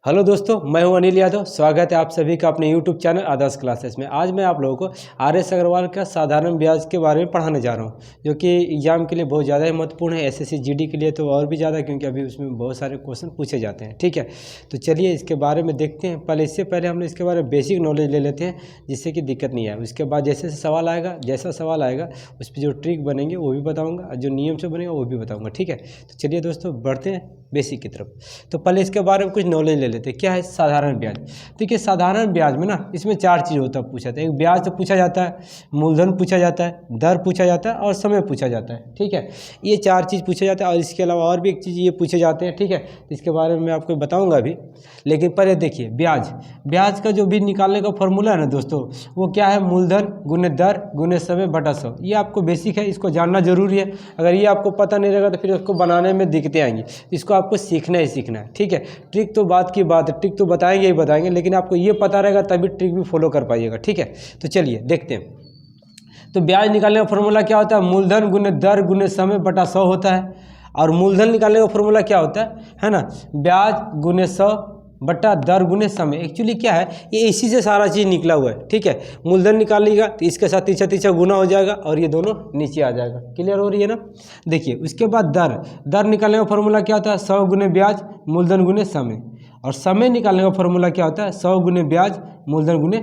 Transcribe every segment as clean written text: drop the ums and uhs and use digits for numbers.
Hello दोस्तों, मैं हूं अनिल यादव। स्वागत है आप सभी का अपने यूट्यूब चैनल आदर्श क्लासेस में। आज मैं आप लोगों को आर.एस. अग्रवाल का साधारण ब्याज के बारे में पढ़ाने जा रहा हूं, जो कि एग्जाम के लिए बहुत ज़्यादा ही महत्वपूर्ण है। एसएससी जीडी के लिए तो और भी ज़्यादा, क्योंकि अभी उसमें बहुत सारे क्वेश्चन पूछे जाते हैं। ठीक है, तो चलिए इसके बारे में देखते हैं। इससे पहले हम इसके बारे में बेसिक नॉलेज ले लेते हैं, जिससे कि दिक्कत नहीं आए। उसके बाद जैसा सवाल आएगा उस पर जो ट्रिक बनेंगे वो भी बताऊँगा, और जो नियम से बनेगा वो भी बताऊँगा। ठीक है, तो चलिए दोस्तों बढ़ते हैं बेसिक की तरफ। तो पहले इसके बारे में कुछ नॉलेज ले लेते हैं। क्या है साधारण ब्याज? देखिए, साधारण ब्याज में ना इसमें चार चीज़ होता है पूछा जाता है। एक ब्याज तो पूछा जाता है, मूलधन पूछा जाता है, दर पूछा जाता है और समय पूछा जाता है। ठीक है, ये चार चीज़ पूछा जाता है, और इसके अलावा और भी एक चीज़ ये पूछे जाते हैं। ठीक है, तो इसके बारे में मैं आपको बताऊँगा अभी। लेकिन पहले देखिए, ब्याज का जो भी निकालने का फॉर्मूला है ना दोस्तों, वो क्या है? मूलधन गुने दर गुने समय बटा 100। ये आपको बेसिक है, इसको जानना जरूरी है। अगर ये आपको पता नहीं रहेगा तो फिर उसको बनाने में दिक्कतें आएंगी। इसको आपको सीखना ही सीखना है। ठीक है, ट्रिक तो बात की बात है, ट्रिक तो बताएंगे ही बताएंगे, लेकिन आपको ये पता रहेगा तभी ट्रिक भी फॉलो कर पाइएगा। ठीक है, तो चलिए देखते हैं। तो ब्याज निकालने का फॉर्मूला क्या होता है? मूलधन गुने दर गुने समय बटा 100 होता है। और मूलधन निकालने का फॉर्मूला क्या होता है ना? ब्याज गुने 100 बटा दर गुने समय। एक्चुअली क्या है, ये इसी से सारा चीज़ निकला हुआ है। ठीक है, मूलधन निकालिएगा तो इसके साथ तीछा गुना हो जाएगा और ये दोनों नीचे आ जाएगा। क्लियर हो रही है ना? देखिए, उसके बाद दर निकालने का फॉर्मूला क्या होता है? 100 गुने ब्याज मूलधन गुने समय। और समय निकालने का फॉर्मूला क्या होता है? 100 गुने ब्याज मूलधन गुने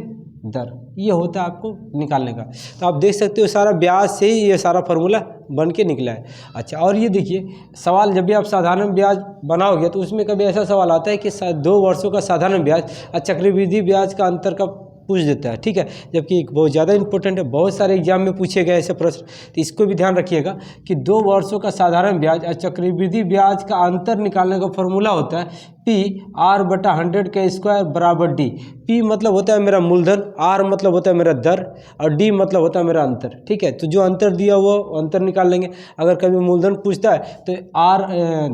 दर। ये होता है आपको निकालने का। तो आप देख सकते हो सारा ब्याज से ही ये सारा फॉर्मूला बन के निकला है। अच्छा, और ये देखिए, सवाल जब भी आप साधारण ब्याज बनाओगे तो उसमें कभी ऐसा सवाल आता है कि 2 वर्षों का साधारण ब्याज और चक्रवृद्धि ब्याज का अंतर का पूछ देता है। ठीक है, जबकि बहुत ज़्यादा इंपॉर्टेंट है, बहुत सारे एग्जाम में पूछे गए ऐसे प्रश्न। तो इसको भी ध्यान रखिएगा कि 2 वर्षों का साधारण ब्याज और चक्रवृद्धि ब्याज का अंतर निकालने का फॉर्मूला होता है पी आर बटा 100 का स्क्वायर बराबर डी। पी मतलब होता है मेरा मूलधन, आर मतलब होता है मेरा दर, और डी मतलब होता है मेरा अंतर। ठीक है, तो जो अंतर दिया वो अंतर निकाल लेंगे। अगर कभी मूलधन पूछता है तो आर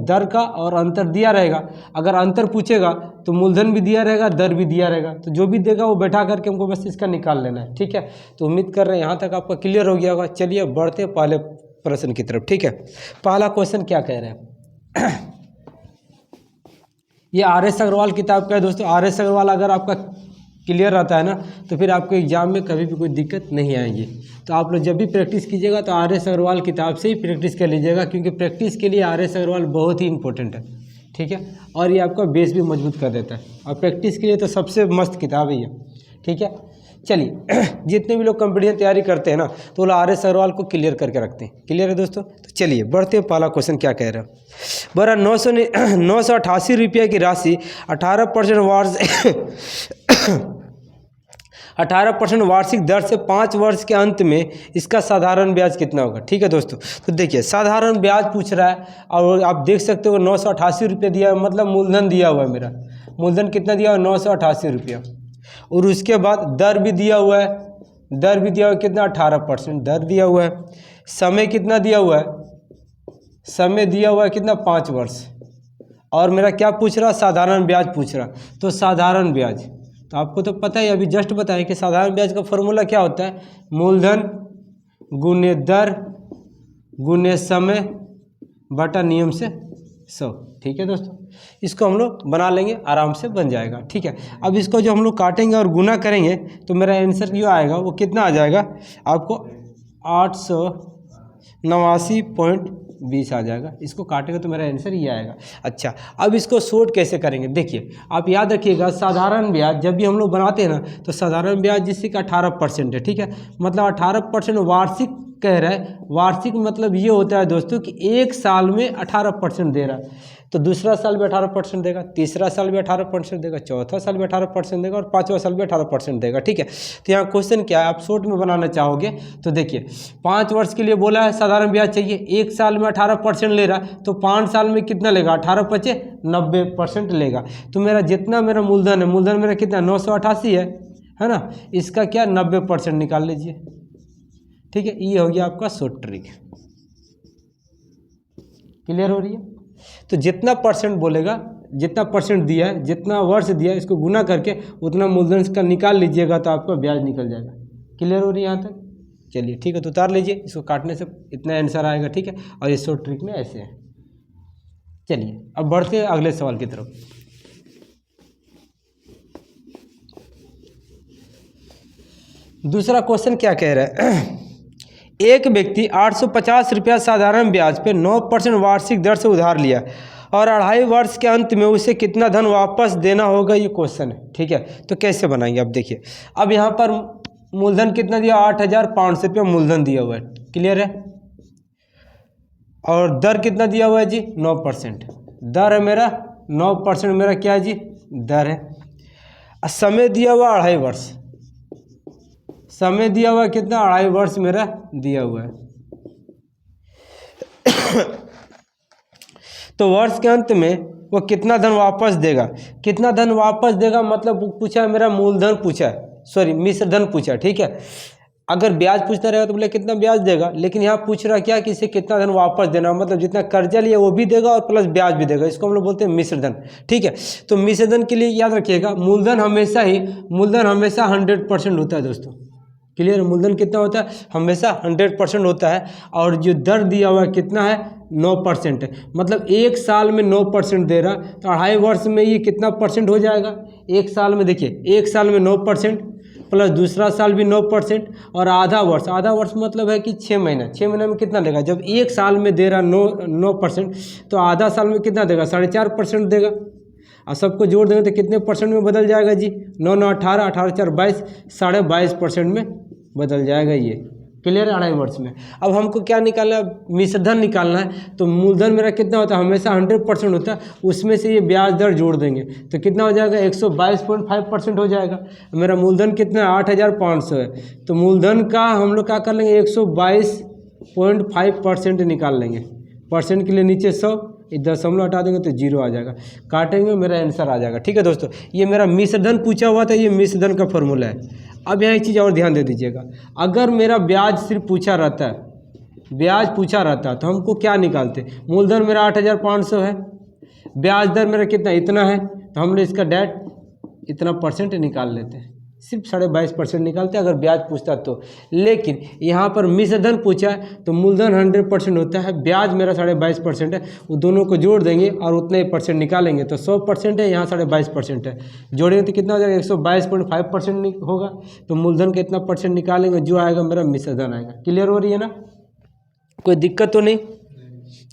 दर का और अंतर दिया रहेगा। अगर अंतर पूछेगा तो मूलधन भी दिया रहेगा, दर भी दिया रहेगा। तो जो भी देगा वो बैठा करके हमको बस इसका निकाल लेना है। ठीक है, तो उम्मीद कर रहे हैं यहाँ तक आपका क्लियर हो गया होगा। चलिए बढ़ते हैं पहले प्रश्न की तरफ। ठीक है, पहला क्वेश्चन क्या कह रहे हैं? ये आर.एस. अग्रवाल किताब का है दोस्तों। आर.एस. अग्रवाल अगर आपका क्लियर रहता है ना तो फिर आपको एग्जाम में कभी भी कोई दिक्कत नहीं आएगी। तो आप लोग जब भी प्रैक्टिस कीजिएगा तो आर.एस. अग्रवाल किताब से ही प्रैक्टिस कर लीजिएगा, क्योंकि प्रैक्टिस के लिए आर.एस. अग्रवाल बहुत ही इंपॉर्टेंट है। ठीक है, और ये आपका बेस भी मजबूत कर देता है, और प्रैक्टिस के लिए तो सबसे मस्त किताब है ये। ठीक है, चलिए जितने भी लोग कंपटीशन तैयारी करते हैं ना तो वो आर.एस. अग्रवाल को क्लियर करके रखते हैं। क्लियर है दोस्तों? तो चलिए बढ़ते हैं। पहला क्वेश्चन क्या कह रहा है? बरा 988 रुपये की राशि 18% वार्षिक दर से 5 वर्ष के अंत में इसका साधारण ब्याज कितना होगा? ठीक है दोस्तों, तो देखिए साधारण ब्याज पूछ रहा है, और आप देख सकते हो 988 रुपये दिया है, मतलब मूलधन दिया हुआ है। मेरा मूलधन कितना दिया हुआ है? 988 रुपया। और उसके बाद दर भी दिया हुआ है। दर भी दिया हुआ है कितना? 18% दर दिया हुआ है। समय कितना दिया हुआ है? समय दिया हुआ है कितना? 5 वर्ष। और मेरा क्या पूछ रहा? साधारण ब्याज पूछ रहा। तो साधारण ब्याज तो आपको तो पता ही, अभी जस्ट बताया कि साधारण ब्याज का फॉर्मूला क्या होता है? मूलधन गुने दर गुने समय बटा नियम से 100। ठीक है दोस्तों, इसको हम लोग बना लेंगे, आराम से बन जाएगा। ठीक है, अब इसको जो हम लोग काटेंगे और गुना करेंगे तो मेरा आंसर जो आएगा वो कितना आ जाएगा? आपको 889.20 आ जाएगा। इसको काटेंगे तो मेरा आंसर ये आएगा। अच्छा, अब इसको शॉर्ट कैसे करेंगे? देखिए, आप याद रखिएगा, साधारण ब्याज जब भी हम लोग बनाते हैं ना तो साधारण ब्याज जिससे कि 18% है। ठीक है, मतलब 18% वार्षिक कह रहा है। वार्षिक मतलब ये होता है दोस्तों कि एक साल में 18% दे रहा है। तो दूसरा साल में 18% देगा, तीसरा साल में 18% देगा, चौथा साल में 18% देगा, और 5वां साल में 18% देगा। ठीक है, तो यहाँ क्वेश्चन क्या है, आप शॉर्ट में बनाना चाहोगे तो देखिए 5 वर्ष के लिए बोला है साधारण ब्याज चाहिए। एक साल में 18% ले रहा तो 5 साल में कितना लेगा? 18 × 5 = 90% लेगा। तो मेरा जितना मेरा मूलधन है, मूलधन मेरा कितना? 988 है ना? इसका क्या 90% निकाल लीजिए। ठीक है, ये हो गया आपका शॉर्ट ट्रिक। क्लियर हो रही है? तो जितना परसेंट बोलेगा, जितना परसेंट दिया है, जितना वर्ष दिया है, इसको गुना करके उतना मूलधन का निकाल लीजिएगा तो आपका ब्याज निकल जाएगा। क्लियर हो रही है यहाँ तक? चलिए ठीक है, तो उतार लीजिए। इसको काटने से इतना आंसर आएगा। ठीक है, और ये शॉर्ट ट्रिक में ऐसे है। चलिए अब बढ़ते हैं अगले सवाल की तरफ। दूसरा क्वेश्चन क्या कह रहा है, एक व्यक्ति 850 रुपया साधारण ब्याज पे 9% वार्षिक दर से उधार लिया और 2.5 वर्ष के अंत में उसे कितना धन वापस देना होगा, ये क्वेश्चन है। ठीक है, तो कैसे बनाएंगे अब देखिए। अब यहाँ पर मूलधन कितना दिया, 8,500 रुपया मूलधन दिया हुआ है, क्लियर है। और दर कितना दिया हुआ है जी, 9%। दर है मेरा 9%, मेरा क्या है जी, दर है। समय दिया हुआ 2.5 वर्ष, समय दिया हुआ कितना, 2.5 वर्ष मेरा दिया हुआ है। तो वर्ष के अंत में वो कितना धन वापस देगा, कितना धन वापस देगा मतलब पूछा है मेरा मूलधन पूछा है, सॉरी मिश्र धन पूछा। ठीक है, अगर ब्याज पूछता रहेगा तो बोले कितना ब्याज देगा, लेकिन यहाँ पूछ रहा क्या कि इसे कितना धन वापस देना, मतलब जितना कर्जा लिया वो भी देगा और प्लस ब्याज भी देगा, इसको हम लोग बोलते हैं मिश्र धन। ठीक है, तो मिश्र धन के लिए याद रखिएगा मूलधन हमेशा 100% होता है दोस्तों, क्लियर। मूलधन कितना होता है, हमेशा 100% होता है। और जो दर दिया हुआ कितना है, 9% है, मतलब एक साल में 9% दे रहा, तो 2.5 वर्ष में ये कितना परसेंट हो जाएगा, एक साल में देखिए, एक साल में 9% प्लस दूसरा साल भी 9% और आधा वर्ष मतलब है कि 6 महीना, 6 महीने में कितना देगा, जब एक साल में दे रहा 9% तो आधा साल में कितना देगा, 4.5% देगा। और सबको जोड़ देंगे तो कितने परसेंट में बदल जाएगा जी, 9 9 18, 18 4 22, 22.5% में बदल जाएगा ये, क्लियर है, 2.5 वर्ष में। अब हमको क्या निकालना है, मिश्रधन निकालना है। तो मूलधन मेरा कितना होता है, हमेशा 100% होता है, उसमें से ये ब्याज दर जोड़ देंगे तो कितना हो जाएगा, 122.5% हो जाएगा। मेरा मूलधन कितना है, 8,500 है, तो मूलधन का हम लोग क्या कर लेंगे, 122.5% निकाल लेंगे। परसेंट के लिए नीचे 100, 0 हटा देंगे तो 0 आ जाएगा, काटेंगे मेरा आंसर आ जाएगा। ठीक है दोस्तों, ये मेरा मिश्रधन पूछा हुआ था, ये मिश्रधन का फॉर्मूला है। अब यहाँ एक चीज़ और ध्यान दे दीजिएगा, अगर मेरा ब्याज सिर्फ पूछा रहता है, ब्याज पूछा रहता है तो हमको क्या निकालते, मूलधन मेरा 8,500 है, ब्याज दर मेरा कितना, इतना है, तो हम लोग इसका डेट इतना परसेंट निकाल लेते हैं, सिर्फ 22.5% निकालते हैं अगर ब्याज पूछता तो। लेकिन यहाँ पर मिश्रधन पूछा है तो मूलधन 100% होता है, ब्याज मेरा 22.5% है, वो दोनों को जोड़ देंगे और उतने ही परसेंट निकालेंगे तो 100% है, यहाँ 22.5% है, जोड़ेंगे तो कितना हो जाएगा, 122.5% होगा। तो मूलधन का इतना परसेंट निकालेंगे, जो आएगा मेरा मिश्रधन आएगा। क्लियर हो रही है ना, कोई दिक्कत तो नहीं।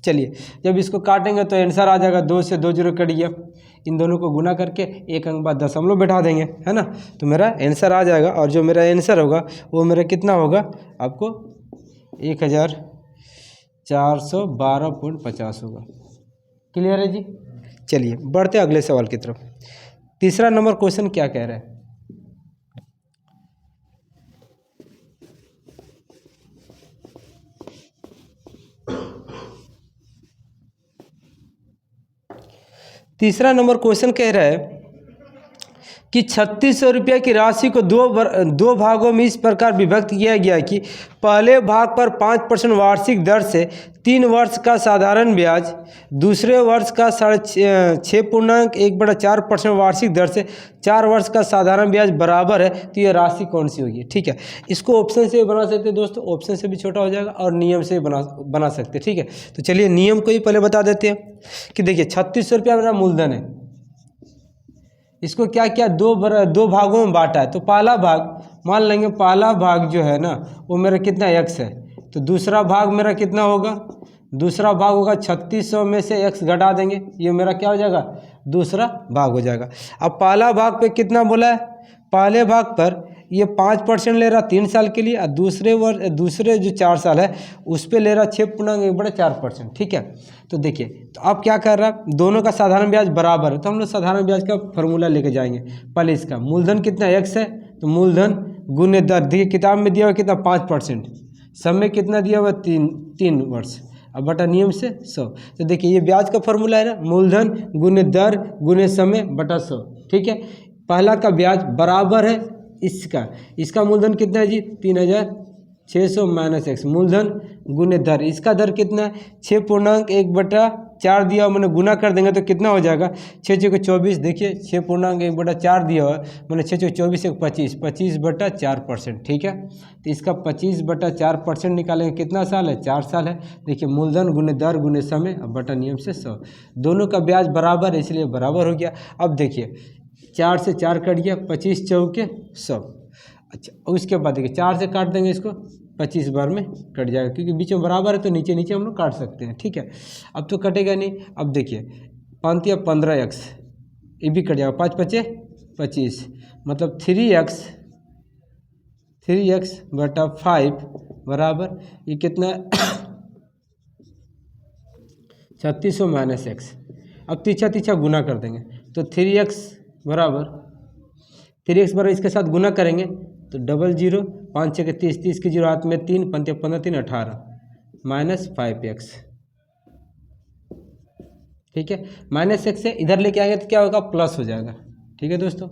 चलिए, जब इसको काटेंगे तो आंसर आ जाएगा, 2 से 2 0 कट गया, इन दोनों को गुना करके एक अंक बाद दशमलव बैठा देंगे, है ना, तो मेरा आंसर आ जाएगा। और जो मेरा आंसर होगा वो मेरा कितना होगा, आपको 1,412.50 होगा। क्लियर है जी। चलिए बढ़ते अगले सवाल की तरफ। तीसरा नंबर क्वेश्चन क्या कह रहा है, तीसरा नंबर क्वेश्चन कह रहा है कि 3600 रुपये की राशि को दो भागों में इस प्रकार विभक्त किया गया कि पहले भाग पर 5% वार्षिक दर से 3 वर्ष का साधारण ब्याज, दूसरे वर्ष का 6.1/4% वार्षिक दर से 4 वर्ष का साधारण ब्याज बराबर है, तो ये राशि कौन सी होगी। ठीक है, इसको ऑप्शन से भी बना सकते हैं दोस्तों, ऑप्शन से भी छोटा हो जाएगा और नियम से भी बना सकते हैं। ठीक है, तो चलिए नियम को ही पहले बता देते हैं कि देखिए 3600 रुपया मेरा मूलधन है, इसको क्या किया, दो भागों में बांटा है। तो पहला भाग मान लेंगे, पहला भाग जो है ना वो मेरा कितना x है, तो दूसरा भाग मेरा कितना होगा, दूसरा भाग होगा 3600 में से x घटा देंगे, ये मेरा क्या हो जाएगा, दूसरा भाग हो जाएगा। अब पहला भाग पे कितना बोला है, पहले भाग पर ये 5% ले रहा 3 साल के लिए, और दूसरे जो 4 साल है उस पर ले रहा 6.1/4%। ठीक है, तो देखिए, तो अब क्या कर रहा है, दोनों का साधारण ब्याज बराबर है, तो हम लोग साधारण ब्याज का फॉर्मूला लेके जाएंगे। पहले इसका मूलधन कितना x है, तो मूलधन गुने दर, देखिए किताब में दिया हुआ कितना 5%, समय कितना दिया हुआ 3 वर्ष, अब बटा नियम से 100। तो देखिए ये ब्याज का फॉर्मूला है ना, मूलधन गुने दर गुने समय बटा 100। ठीक है, पहला का ब्याज बराबर है इसका मूलधन कितना है जी, 3600 माइनस x, मूलधन गुने दर, इसका दर कितना है 6.1/4 दिया हुआ, मैंने गुना कर देंगे तो कितना हो जाएगा, 6 6 24, देखिए 6.1/4 दिया हुआ, मैंने 6 6 24 1 25, 25/4%। ठीक है, तो इसका 25/4% निकालेंगे, कितना साल है, 4 साल है। देखिए मूलधन गुने दर गुने समय बटा नियम से 100, दोनों का ब्याज बराबर है इसलिए बराबर हो गया। अब देखिए 4 से 4 कट गया, 25 चौके 100। अच्छा, और उसके बाद देखिए 4 से काट देंगे इसको, 25 बार में कट जाएगा, क्योंकि बीच में बराबर है तो नीचे नीचे हम लोग काट सकते हैं। ठीक है, अब तो कटेगा नहीं। अब देखिए 5 या 15x, ये भी कट जाएगा, 5 पचे 25, मतलब 3x बटा 5 बराबर ये कितना 3600 माइनस एक्स। अब तीछा तीछा गुना कर देंगे तो 3x बराबर इसके साथ गुना करेंगे तो 00, 5 6 के 30, 30 की 0 हाथ में 3, 5 15 3 18 माइनस 5x। ठीक है, माइनस एक्स से इधर लेके आएंगे तो क्या होगा, प्लस हो जाएगा। ठीक है दोस्तों,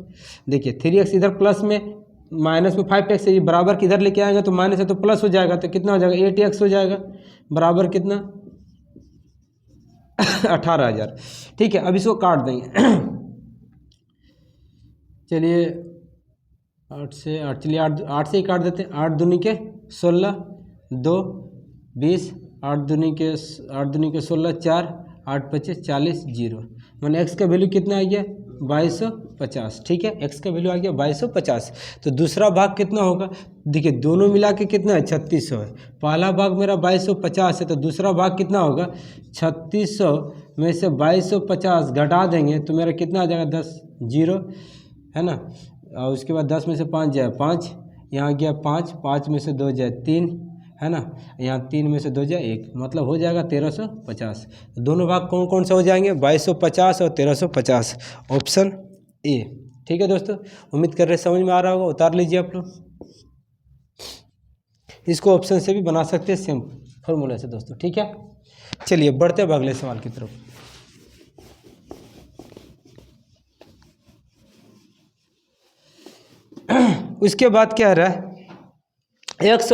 देखिए 3x इधर प्लस में, माइनस में 5x है, ये बराबर की इधर लेके आएंगे तो माइनस है तो प्लस हो जाएगा, तो कितना हो जाएगा 8x हो जाएगा, बराबर कितना 18,000। ठीक है, अब इसको काट देंगे चलिए 8 से 8, चलिए 8 से ही काट देते हैं। 8 दूनी के 16, 2 20, 8 दूनी के 16, 4 8 25 40 0, मैंने x का वैल्यू कितना आ गया 2250। ठीक है, x का वैल्यू आ गया 2250। तो दूसरा भाग कितना होगा, देखिए दोनों मिला के कितना है 3600 है। पहला भाग मेरा 2250 है, तो दूसरा भाग कितना होगा 3600 में से 2250 घटा देंगे तो मेरा कितना आ जाएगा 10 0 है ना, और उसके बाद 10 में से 5 जाए 5, यहाँ गया 5, 5 में से 2 जाए 3 है ना, यहाँ 3 में से 2 जाए 1, मतलब हो जाएगा 1350। दोनों भाग कौन कौन से हो जाएंगे 2250 और 1350, ऑप्शन ए। ठीक है दोस्तों, उम्मीद कर रहे समझ में आ रहा होगा, उतार लीजिए आप लोग। इसको ऑप्शन से भी बना सकते हैं सेम फॉर्मूले से दोस्तों। ठीक है, चलिए बढ़ते हैं अगले सवाल की तरफ। उसके बाद क्या रहा है, एक्स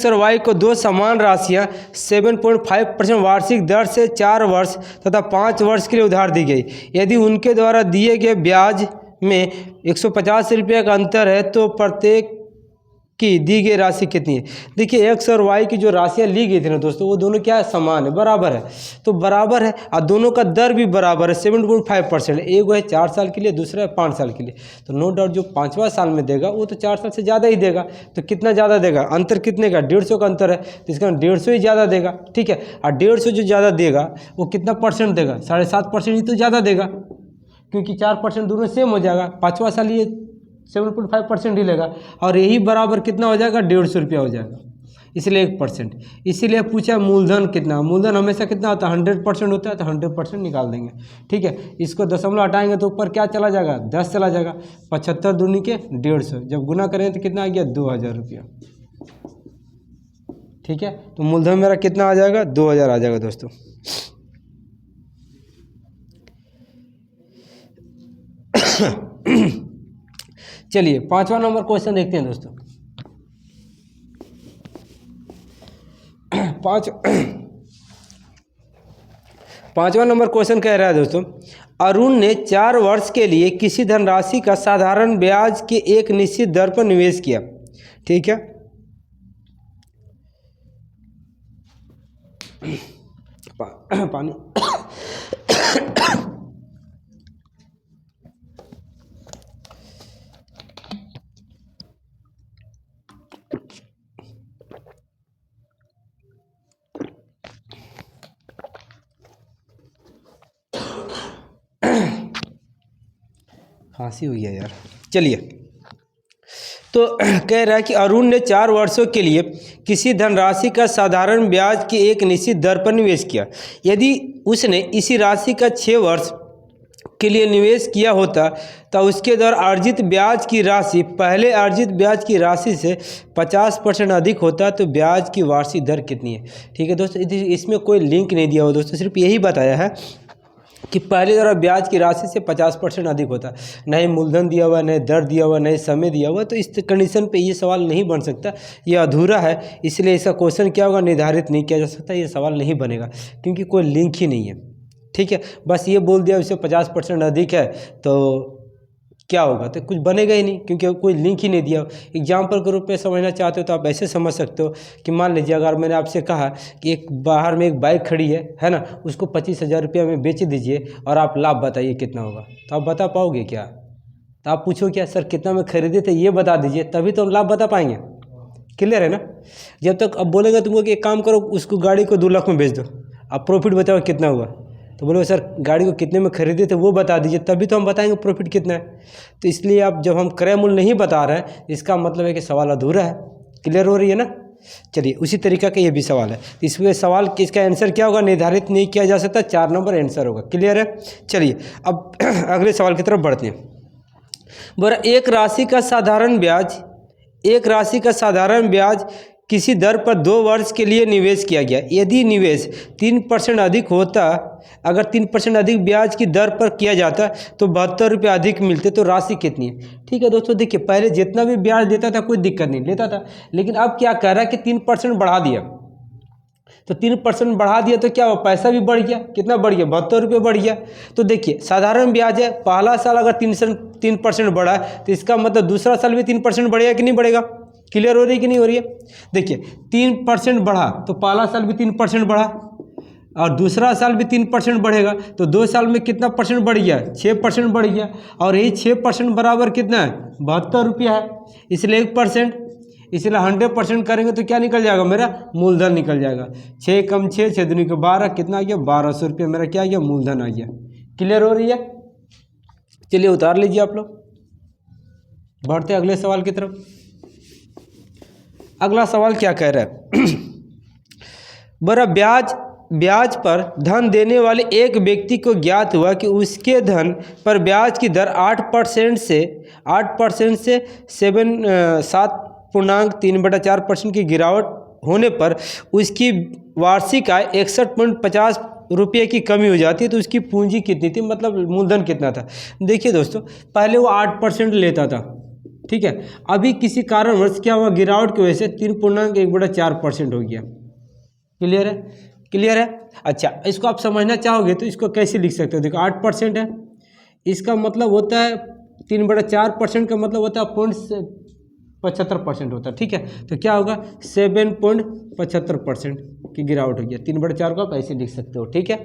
और वाई को दो समान राशियां 7.5% वार्षिक दर से 4 वर्ष तथा 5 वर्ष के लिए उधार दी गई। यदि उनके द्वारा दिए गए ब्याज में 150 रुपये का अंतर है तो प्रत्येक की दी गई राशि कितनी है। देखिए एक्स और वाई की जो राशियाँ ली गई थी ना दोस्तों, वो दोनों क्या है, समान है, बराबर है, तो बराबर है, और दोनों का दर भी बराबर है 7.5%। एक है 4 साल के लिए, दूसरा है 5 साल के लिए, तो नो डाउट जो 5वां साल में देगा वो तो 4 साल से ज़्यादा ही देगा। तो कितना ज़्यादा देगा, अंतर कितने का 150 का अंतर है, तो इसका 150 ही ज़्यादा देगा। ठीक है, और 150 जो ज़्यादा देगा वो कितना परसेंट देगा, 7.5% ही तो ज़्यादा देगा, क्योंकि 4% दोनों सेम हो जाएगा। 5वां साल ये 7.5% ही लेगा, और यही बराबर कितना हो जाएगा 150 रुपया हो जाएगा, इसलिए 1%। इसीलिए पूछा मूलधन कितना, मूलधन हमेशा कितना होता है 100% होता है, तो 100% निकाल देंगे। ठीक है, इसको दशमलव हटाएंगे तो ऊपर क्या चला जाएगा 10 चला जाएगा, 75 दूनी के 150, जब गुना करेंगे तो कितना आ गया 2000 रुपया। ठीक है, तो मूलधन मेरा कितना आ जाएगा 2000 आ जाएगा दोस्तों। चलिए 5वां नंबर क्वेश्चन देखते हैं दोस्तों। 5वां नंबर क्वेश्चन कह रहा है दोस्तों, अरुण ने 4 वर्ष के लिए किसी धनराशि का साधारण ब्याज के एक निश्चित दर पर निवेश किया। ठीक है, पानी खांसी हुई है यार। चलिए, तो कह रहा है कि अरुण ने 4 वर्षों के लिए किसी धनराशि का साधारण ब्याज की एक निश्चित दर पर निवेश किया। यदि उसने इसी राशि का 6 वर्ष के लिए निवेश किया होता तो उसके द्वारा अर्जित ब्याज की राशि पहले अर्जित ब्याज की राशि से 50% अधिक होता, तो ब्याज की वार्षिक दर कितनी है। ठीक है दोस्तों, इसमें कोई लिंक नहीं दिया हुआ दोस्तों, सिर्फ यही बताया है कि पहले द्वारा ब्याज की राशि से 50% अधिक होता, नहीं मूलधन दिया हुआ, नहीं दर दिया हुआ, नहीं समय दिया हुआ, तो इस कंडीशन पे ये सवाल नहीं बन सकता, ये अधूरा है। इसलिए इसका क्वेश्चन क्या होगा, निर्धारित नहीं किया जा सकता, ये सवाल नहीं बनेगा, क्योंकि कोई लिंक ही नहीं है। ठीक है, बस ये बोल दिया इससे 50% अधिक है तो क्या होगा, तो कुछ बनेगा ही नहीं, क्योंकि कोई लिंक ही नहीं दिया। एग्जाम्पल के रूप में समझना चाहते हो तो आप ऐसे समझ सकते हो कि मान लीजिए अगर मैंने आपसे कहा कि एक बाहर में एक बाइक खड़ी है ना, उसको 25,000 रुपया में बेच दीजिए और आप लाभ बताइए कितना होगा, तो आप बता पाओगे क्या, तो आप पूछो क्या सर कितना में खरीदे थे ये बता दीजिए, तभी तो हम लाभ बता पाएंगे। क्लियर है ना। जब तक अब बोलेगा तुमको कि एक काम करो उसको गाड़ी को 2 लाख में बेच दो, अब प्रॉफिट बताओ कितना हुआ, तो बोलो सर गाड़ी को कितने में खरीदे थे वो बता दीजिए, तभी तो हम बताएंगे प्रॉफिट कितना है। तो इसलिए आप जब हम क्रय मूल्य नहीं बता रहे हैं इसका मतलब है कि सवाल अधूरा है। क्लियर हो रही है ना। चलिए उसी तरीका का ये भी सवाल है, तो इसमें सवाल किसका आंसर क्या होगा निर्धारित नहीं किया जा सकता, 4 नंबर आंसर होगा। क्लियर है। चलिए अब अगले सवाल की तरफ बढ़ते हैं। बोला एक राशि का साधारण ब्याज किसी दर पर 2 वर्ष के लिए निवेश किया गया। यदि निवेश 3% अधिक होता, अगर 3% अधिक ब्याज की दर पर किया जाता तो 72 रुपये अधिक मिलते, तो राशि कितनी है। ठीक है दोस्तों, देखिए पहले जितना भी ब्याज देता था कोई दिक्कत नहीं लेता था, लेकिन अब क्या कह रहा है कि 3% बढ़ा दिया, तो 3% बढ़ा दिया तो क्या हुआ, पैसा भी बढ़ गया। कितना बढ़ गया, 72 रुपये बढ़ गया। तो देखिए साधारण ब्याज है, पहला साल अगर 3% बढ़ा है तो इसका मतलब दूसरा साल भी 3% बढ़ेगा कि नहीं बढ़ेगा। क्लियर हो रही है कि नहीं हो रही है। देखिए 3% बढ़ा तो पहला साल भी 3% बढ़ा और दूसरा साल भी 3% बढ़ेगा, तो 2 साल में कितना परसेंट बढ़ गया, 6% बढ़ गया। और यही 6% बराबर कितना है, 72 रुपया है। इसलिए 1%, इसलिए 100% करेंगे तो क्या निकल जाएगा, मेरा मूलधन निकल जाएगा। 6 कम 6, 6 दूनी के 12, कितना आ गया, 1200 रुपया मेरा क्या आ गया, मूलधन आ गया। क्लियर हो रही है। चलिए उतार लीजिए आप लोग, बढ़ते अगले सवाल की तरफ। अगला सवाल क्या कह रहा है बड़ा ब्याज पर धन देने वाले एक व्यक्ति को ज्ञात हुआ कि उसके धन पर ब्याज की दर 8% से 7.3/4% की गिरावट होने पर उसकी वार्षिक आय 61.50 रुपये की कमी हो जाती है, तो उसकी पूंजी कितनी थी, मतलब मूलधन कितना था। देखिए दोस्तों पहले वो 8% लेता था, ठीक है, अभी किसी कारणवश क्या हुआ, गिरावट की वजह से 3.1/4% हो गया। क्लियर है, क्लियर है। अच्छा इसको आप समझना चाहोगे तो इसको कैसे लिख सकते हो, देखो 8% है, इसका मतलब होता है 3/4% का मतलब होता है 0.75% होता है। ठीक है, तो क्या होगा 7.75% की गिरावट हो गया। 3/4 को आप ऐसे लिख सकते हो। ठीक है,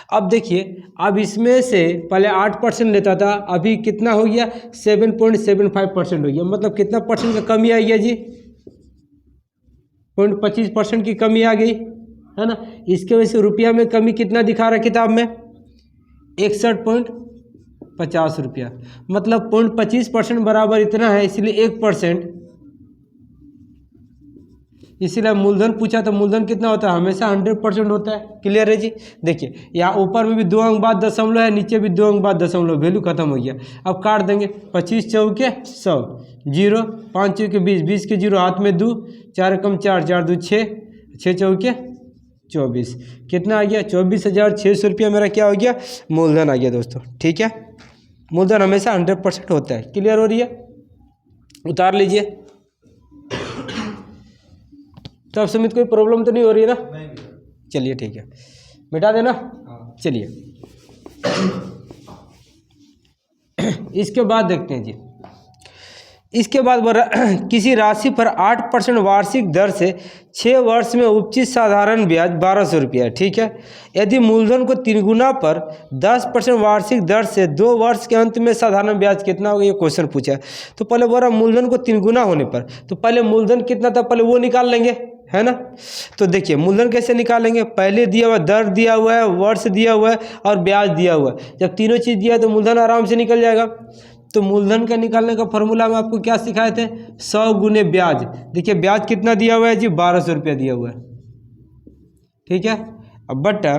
अब देखिए अब इसमें से पहले 8% लेता था, अभी कितना हो गया 7.75% हो गया, मतलब कितना परसेंट का कमी आ गया जी, 0.25% की कमी आ गई है ना। इसके वजह से रुपया में कमी कितना दिखा रहा है किताब में, 61.50 रुपया, मतलब 0.25% बराबर इतना है, इसलिए 1%, इसीलिए मूलधन पूछा तो मूलधन कितना होता है, हमेशा 100% होता है। क्लियर है जी। देखिए यहाँ ऊपर में भी 2 अंक बाद दशमलव है, नीचे भी 2 अंक बाद दशमलव, वैल्यू खत्म हो गया। अब काट देंगे, 25 चौके 100, 0 5 चौके 20, 20 के 0 हाथ में 2, 4 कम 4, 4 2 6, 6 चौके 24, कितना आ गया 24,600 रुपया मेरा क्या हो गया, मूलधन आ गया दोस्तों। ठीक है, मूलधन हमेशा 100% होता है। क्लियर हो रही है, उतार लीजिए। तो अब सुमित कोई प्रॉब्लम तो नहीं हो रही है ना। चलिए ठीक है, मिटा देना। चलिए इसके बाद देखते हैं जी, इसके बाद किसी राशि पर 8% वार्षिक दर से 6 वर्ष में उपचित साधारण ब्याज 1200 रुपया है। ठीक है, यदि मूलधन को 3 गुना पर 10% वार्षिक दर से 2 वर्ष के अंत में साधारण ब्याज कितना होगा, ये क्वेश्चन पूछा है। तो पहले बोला मूलधन को 3 गुना होने पर, तो पहले मूलधन कितना था पहले वो निकाल लेंगे, है ना। तो देखिए मूलधन कैसे निकालेंगे, पहले दिया हुआ दर दिया हुआ है, वर्ष दिया हुआ है और ब्याज दिया हुआ है। जब तीनों चीज़ दिया है तो मूलधन आराम से निकल जाएगा। तो मूलधन का निकालने का फॉर्मूला में आपको क्या सिखाए थे, 100 गुने ब्याज। देखिए ब्याज कितना दिया हुआ है जी, 1200 रुपया दिया हुआ है। ठीक है, अब बटा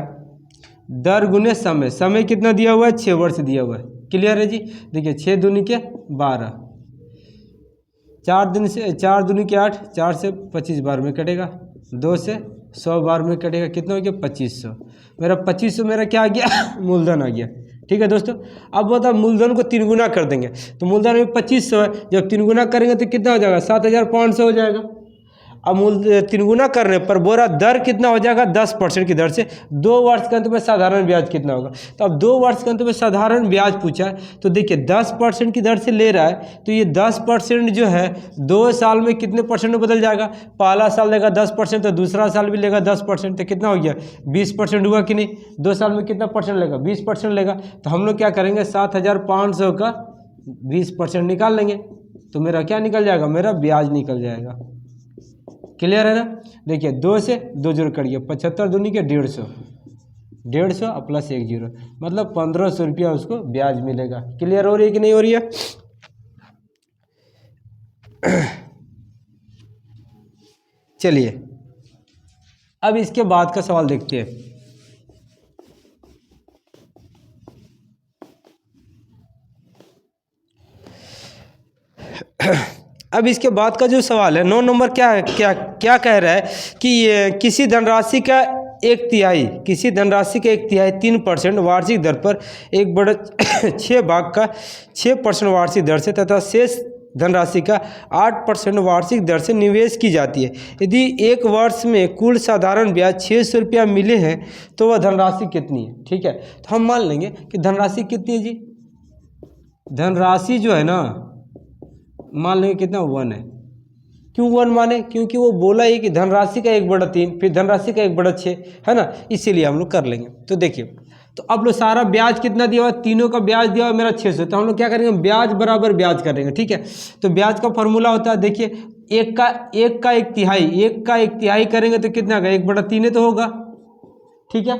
दर गुने समय, समय कितना दिया हुआ है, 6 वर्ष दिया हुआ है। क्लियर है जी। देखिए 6 दूनी के 12, 4 दिन से 4 दूनी के 8, 4 से 25 बार में कटेगा, 2 से 100 बार में कटेगा, कितना हो गया 2500। मेरा 2500 मेरा क्या आ गया मूलधन आ गया। ठीक है दोस्तों, अब बता मूलधन को 3 गुना कर देंगे, तो मूलधन में 2500 है, जब 3 गुना करेंगे तो कितना हो जाएगा 7500 हो जाएगा। अब 3 गुना करने पर बोरा दर कितना हो जाएगा 10% की दर से। 2 वर्ष के अंत में साधारण ब्याज कितना होगा, तो अब 2 वर्ष के अंत में साधारण ब्याज पूछा है, तो देखिए 10% की दर से ले रहा है, तो ये 10% जो है 2 साल में कितने परसेंट में बदल जाएगा, पहला साल लेगा 10% तो दूसरा साल भी लेगा 10%, तो कितना हो गया 20% हुआ कि नहीं। 2 साल में कितना परसेंट लेगा 20% लेगा। तो हम लोग क्या करेंगे 7500 का 20% निकाल लेंगे तो मेरा क्या निकल जाएगा, मेरा ब्याज निकल जाएगा। क्लियर है ना। देखिए 2 से 2 जोड़ करिए, 75 दूनी के 150, 150 और प्लस 1 जीरो, मतलब 1500 रुपया उसको ब्याज मिलेगा। क्लियर हो रही है कि नहीं हो रही है। चलिए अब इसके बाद का सवाल देखते हैं। अब इसके बाद का जो सवाल है 9 नंबर क्या है, क्या कह रहा है कि किसी धनराशि का एक तिहाई 3% वार्षिक दर पर 1/6 भाग का 6% वार्षिक दर से तथा शेष धनराशि का 8% वार्षिक दर से निवेश की जाती है। यदि एक वर्ष में कुल साधारण ब्याज 600 रुपया मिले हैं तो वह धनराशि कितनी है। ठीक है, तो हम मान लेंगे कि धनराशि कितनी है जी। धनराशि जो है ना, मान लेंगे कितना 1 है। क्यों 1 माने, क्योंकि वो बोला ही कि धनराशि का 1/3 फिर धनराशि का 1/6 है ना, इसीलिए हम लोग कर लेंगे। तो देखिए, तो अब लोग सारा ब्याज कितना दिया हुआ, तीनों का ब्याज दिया हुआ मेरा 600, तो हम लोग क्या करेंगे, ब्याज बराबर ब्याज करेंगे। ठीक है, तो ब्याज का फॉर्मूला होता है, देखिए एक का एक तिहाई करेंगे तो कितना होगा, 1/3 तो होगा। ठीक है,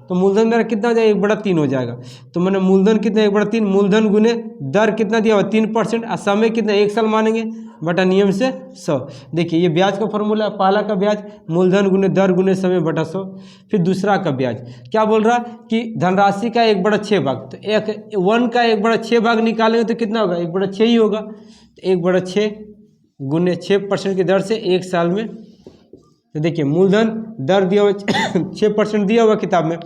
तो मूलधन मेरा कितना हो जाएगा, 1/3 हो जाएगा। तो मैंने मूलधन कितना 1/3, मूलधन गुने दर कितना दिया हुआ 3% और समय कितना 1 साल मानेंगे बटा नियम से 100। देखिए ये ब्याज का फॉर्मूला, पहला का ब्याज मूलधन गुने दर गुने समय बटा 100। फिर दूसरा का ब्याज क्या बोल रहा कि धनराशि का 1/6 भाग, तो 1 का 1/6 भाग निकालेंगे तो कितना होगा, 1/6 ही होगा। तो 1/6 गुने 6% की दर से 1 साल में। तो देखिए मूलधन दर दिया हुआ 6% दिया हुआ किताब में,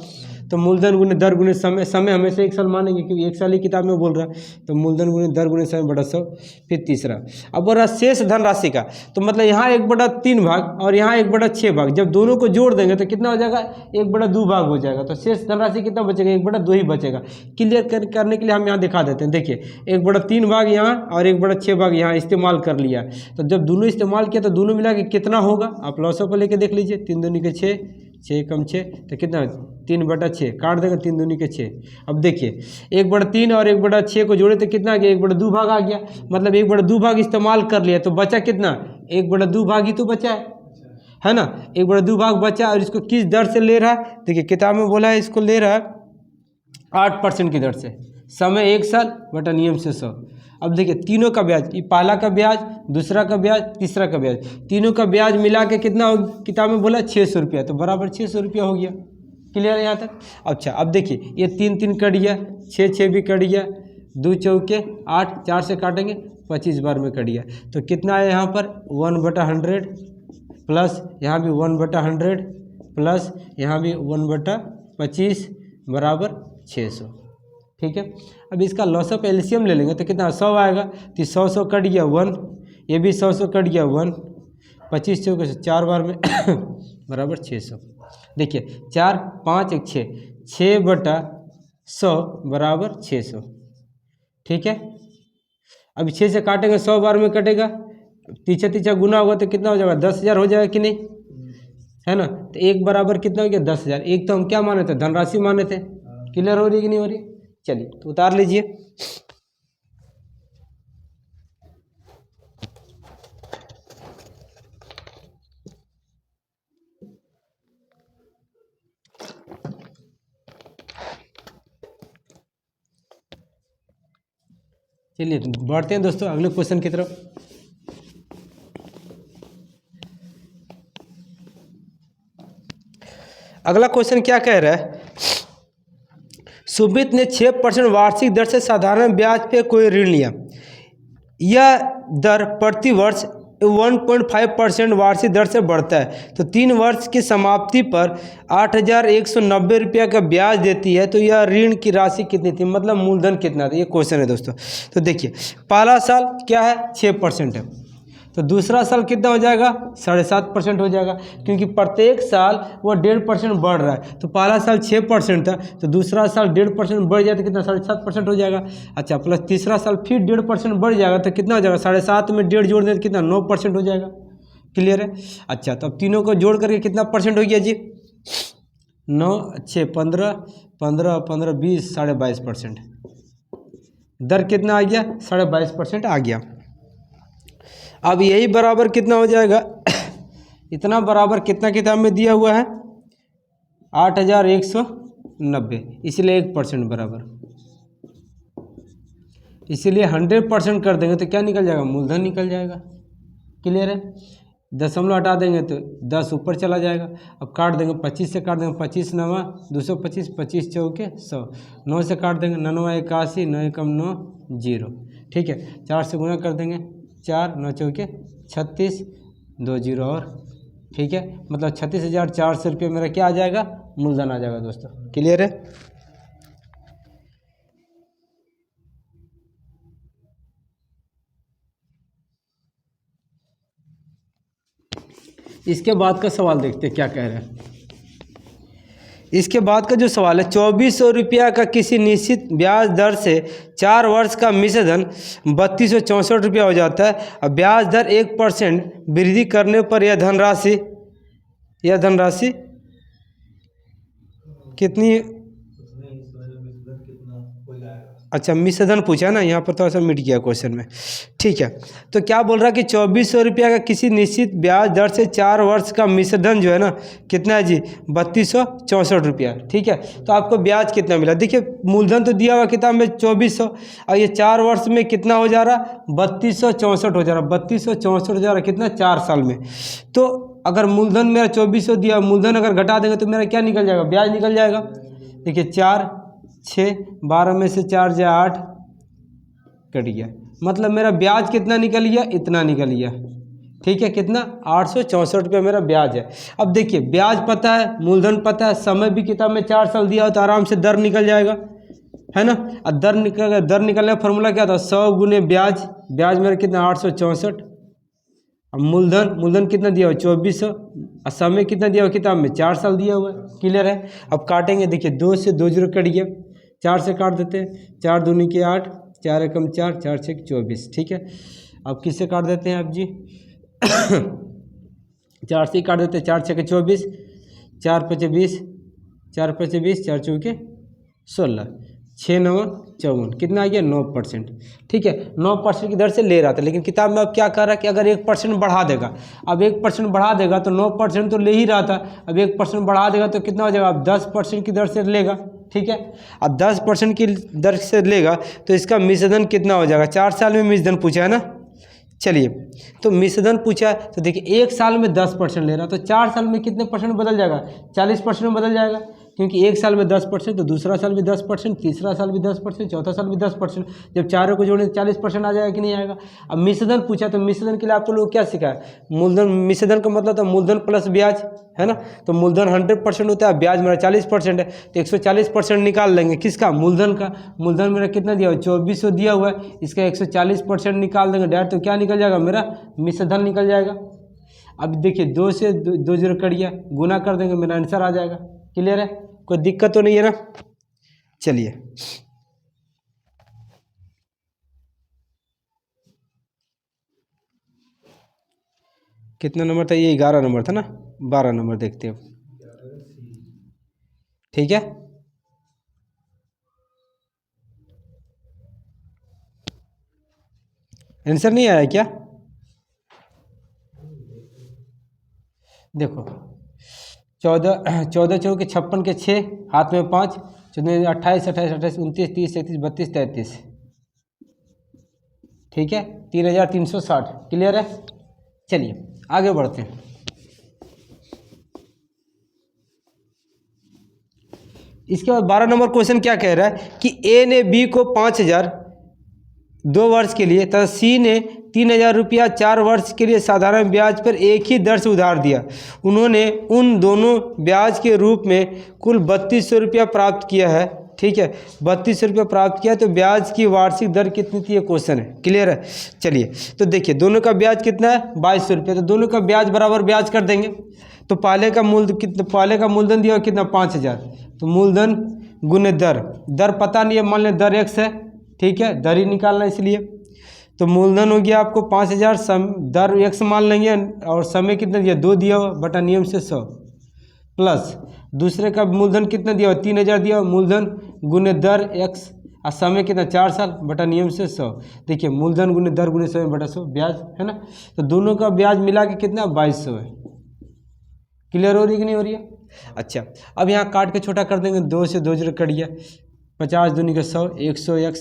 तो मूलधन गुने दर गुने समय, समय हमेशा 1 साल मानेंगे क्योंकि 1 साल ही किताब में बोल रहा है। तो मूलधन गुने दर गुने समय बटा 100। फिर तीसरा अब बोल रहा शेष धनराशि का, तो मतलब यहाँ 1/3 भाग और यहाँ 1/6 भाग, जब दोनों को जोड़ देंगे तो कितना हो जाएगा, 1/2 भाग हो जाएगा। तो शेष धनराशि कितना बचेगा, 1/2 ही बचेगा। क्लियर करने के लिए हम यहाँ दिखा देते हैं। देखिए 1/3 भाग यहाँ और 1/6 भाग यहाँ इस्तेमाल कर लिया। तो जब दोनों इस्तेमाल किया तो दोनों मिला के कितना होगा, आप लॉसो को लेके देख लीजिए। 3 दूनी के 6, 6 कम 6 तो कितना 3/6 काट देगा, 3 दूनी के 6। अब देखिए 1/3 और 1/6 को जोड़े तो कितना आ गया, 1/2 भाग आ गया। मतलब 1/2 भाग इस्तेमाल कर लिया तो बचा कितना, 1/2 भाग ही तो बचा है ना। 1/2 भाग बचा और इसको किस दर से ले रहा है, देखिए किताब में बोला है इसको ले रहा है 8% की दर से, समय 1 साल बटा नियम से 100। अब देखिए तीनों का ब्याज, ये पहला का ब्याज, दूसरा का ब्याज, तीसरा का ब्याज, तीनों का ब्याज मिला के कितना हो, किताब में बोला 600 रुपया, तो बराबर 600 रुपया हो गया। क्लियर है यहाँ तक। अच्छा अब देखिए ये 3 3 कट गया, 6 6 भी कट गया, 2 चौके 8, 4 से काटेंगे 25 बार में कट गया। तो कितना है यहाँ पर 1/100 प्लस यहाँ भी 1/100 प्लस यहाँ भी 1/25 बराबर 600। ठीक है, अब इसका लॉसअप एलसीएम ले लेंगे तो कितना 100 आएगा। तो 100 कट गया 1, ये भी 100 कट गया 1, 25 चौके 4 बार में बराबर 600। देखिए 4 5 1 6, 6/100 बराबर 600। ठीक है, अब 6 से काटेंगे 100 बार में कटेगा, तीछा तीछा गुना होगा तो कितना हो जाएगा, 10,000 हो जाएगा कि नहीं, है ना। तो 1 बराबर कितना हो गया 10,000। एक तो हम क्या माने थे, धनराशि माने थे। क्लियर हो रही है कि नहीं हो रही। चलिए तो उतार लीजिए। चलिए बढ़ते हैं दोस्तों अगले क्वेश्चन की तरफ। अगला क्वेश्चन क्या कह रहा है, सुमित ने 6% वार्षिक दर से साधारण ब्याज पे कोई ऋण लिया। यह दर प्रति वर्ष 1.5% वार्षिक दर से बढ़ता है, तो 3 वर्ष की समाप्ति पर 8,190 रुपया का ब्याज देती है। तो यह ऋण की राशि कितनी थी, मतलब मूलधन कितना था, ये क्वेश्चन है दोस्तों। तो देखिए पहला साल क्या है 6% है, तो दूसरा साल कितना हो जाएगा 7.5% हो जाएगा, क्योंकि प्रत्येक साल वो 1.5% बढ़ रहा है। तो पहला साल 6% था, तो दूसरा साल 1.5% बढ़ जाए तो कितना 7.5% हो जाएगा। अच्छा प्लस तीसरा साल फिर 1.5% बढ़ जाएगा तो कितना हो जाएगा, 7.5 में 1.5 जोड़ दें तो कितना 9% हो जाएगा। क्लियर है। अच्छा तो अब तीनों को जोड़ करके कितना परसेंट हो गया जी, 9 6 15 15 15 20 22.5%। दर कितना आ गया 22.5% आ गया। अब यही बराबर कितना हो जाएगा इतना बराबर कितना किताब में दिया हुआ है 8,190, इसलिए 1% बराबर, इसीलिए 100% कर देंगे तो क्या निकल जाएगा, मूलधन निकल जाएगा। क्लियर है। दशमलव हटा देंगे तो 10 ऊपर चला जाएगा। अब काट देंगे 25 से, काट देंगे 25 नवा 225, 25 चौके 100, 9 से काट देंगे 9 81, 9 एकम 9 0। ठीक है, 4 से गुना कर देंगे 4, 9 चौके 36, 2 0 और। ठीक है, मतलब 36,400 रुपये मेरा क्या आ जाएगा, मूलधन आ जाएगा दोस्तों। क्लियर है। इसके बाद का सवाल देखते हैं क्या कह रहे हैं। इसके बाद का जो सवाल है, 2400 रुपया का किसी निश्चित ब्याज दर से 4 वर्ष का मिश्र धन 3264 रुपया हो जाता है। अब ब्याज दर 1% वृद्धि करने पर यह धनराशि कितनी, अच्छा मिश्र धन पूछा ना, यहाँ पर थोड़ा सा मिट गया क्वेश्चन में। ठीक है, तो क्या बोल रहा है कि 2400 रुपया का किसी निश्चित ब्याज दर से 4 वर्ष का मिश्र धन जो है ना कितना है जी, 3264 रुपया। ठीक है, तो आपको ब्याज कितना मिला, देखिए मूलधन तो दिया हुआ किताब में 2400, और ये 4 वर्ष में कितना हो जा रहा, 3264 हो जा रहा, 3264 हो जा रहा कितना, 4 साल में। तो अगर मूलधन मेरा 2400 दिया, मूलधन अगर घटा देंगे तो मेरा क्या निकल जाएगा, ब्याज निकल जाएगा। देखिए 4 6 12 में से 4 जा 8 कट गया, मतलब मेरा ब्याज कितना निकल गया, इतना निकल गया। ठीक है, कितना, 864 रुपये मेरा ब्याज है। अब देखिए ब्याज पता है, मूलधन पता है, समय भी किताब में 4 साल दिया हो तो आराम से दर निकल जाएगा, है ना। अब दर निकलने का फॉर्मूला क्या था, 100 गुने ब्याज, ब्याज मेरा कितना 864। अब मूलधन कितना दिया हुआ 2400, और समय कितना दिया हुआ किताब में 4 साल दिया हुआ है। क्लियर है। अब काटेंगे, देखिए 2 से 2 0 कट गया, 4 से काट देते हैं, 4 दूनी के 8, 4 एकम 4, 4 6 24। ठीक है, अब किससे काट देते हैं आप जी 4 से ही काट देते हैं, 4 6 24, 4 5 20, 4 5 20, 4 चौके 16, 6 9 54, कितना आ गया 9%। ठीक है, 9% की दर से ले रहा था, लेकिन किताब में अब क्या कर रहा है कि अगर 1% बढ़ा देगा, अब 1% बढ़ा देगा तो 9% तो ले ही रहा था, अब 1% बढ़ा देगा तो कितना हो जाएगा, अब 10% की दर से लेगा। ठीक है, अब 10% की दर से लेगा तो इसका मिश्रधन कितना हो जाएगा, 4 साल में मिश्रधन पूछा है ना। चलिए, तो मिश्रधन पूछा है तो देखिए 1 साल में 10% ले रहा, तो 4 साल में कितने परसेंट बदल जाएगा, 40% में बदल जाएगा, क्योंकि 1 साल में 10% तो दूसरा साल भी 10%, तीसरा साल भी 10%, चौथा साल भी 10%, जब चारों को जोड़ें 40% आ जाएगा कि नहीं आएगा। अब मिश्रधन पूछा तो मिश्रधन के लिए आपको लोग क्या सिखाया, मूलधन, मिश्रधन का मतलब था मूलधन प्लस ब्याज, है ना। तो मूलधन 100% होता है, ब्याज मेरा 40% है, तो 140% निकाल लेंगे किसका, मूलधन का। मूलधन मेरा कितना दिया हुआ 2400 दिया हुआ है, इसका 140% निकाल देंगे डायरेक्ट, तो क्या निकल जाएगा, मेरा मिश्रधन निकल जाएगा। अब देखिए 2 से 2 0 कट गया, गुना कर देंगे, मेरा आंसर आ जाएगा। क्लियर है, कोई दिक्कत तो नहीं है ना। चलिए, कितना नंबर था ये, 11 नंबर था ना, 12 नंबर देखते हैं। ठीक है, आंसर नहीं आया क्या, देखो 14 चौके 56 के 6, हाथ में 5, 14 28 28 28 29 30 31 32 33। ठीक है, 3360। क्लियर है। चलिए आगे बढ़ते हैं। इसके बाद 12 नंबर क्वेश्चन क्या कह रहा है कि ए ने बी को 5000 2 वर्ष के लिए तथा सी ने 3000 रुपया 4 वर्ष के लिए साधारण ब्याज पर एक ही दर से उधार दिया। उन्होंने उन दोनों ब्याज के रूप में कुल 3200 रुपया प्राप्त किया है। ठीक है, 3200 रुपया प्राप्त किया, तो ब्याज की वार्षिक दर कितनी थी, ये क्वेश्चन है। क्लियर है। चलिए, तो देखिए दोनों का ब्याज कितना है 2200 रुपया, तो दोनों का ब्याज बराबर ब्याज कर देंगे। तो पहले का मूलधन दिया कितना 5000, तो मूलधन गुने दर पता नहीं है, मान लें दर x है। ठीक है, दर ही निकालना, इसलिए तो मूलधन हो गया आपको 5000, दर x मान लेंगे, और समय कितना दिया 2 दिया हुआ बटा नियम से 100, प्लस दूसरे का मूलधन कितना दिया हुआ 3000 दिया हुआ, मूलधन गुने दर x, और समय कितना 4 साल बटा नियम से 100। देखिए मूलधन गुने दर गुने समय बटा 100 ब्याज है ना, तो दोनों का ब्याज मिला के कितना 2200 है। क्लियर हो रही कि नहीं हो रही है? अच्छा अब यहाँ काट के छोटा कर देंगे, 2 से 2 जीरो कट गया, 50 दूनी का 100, 100x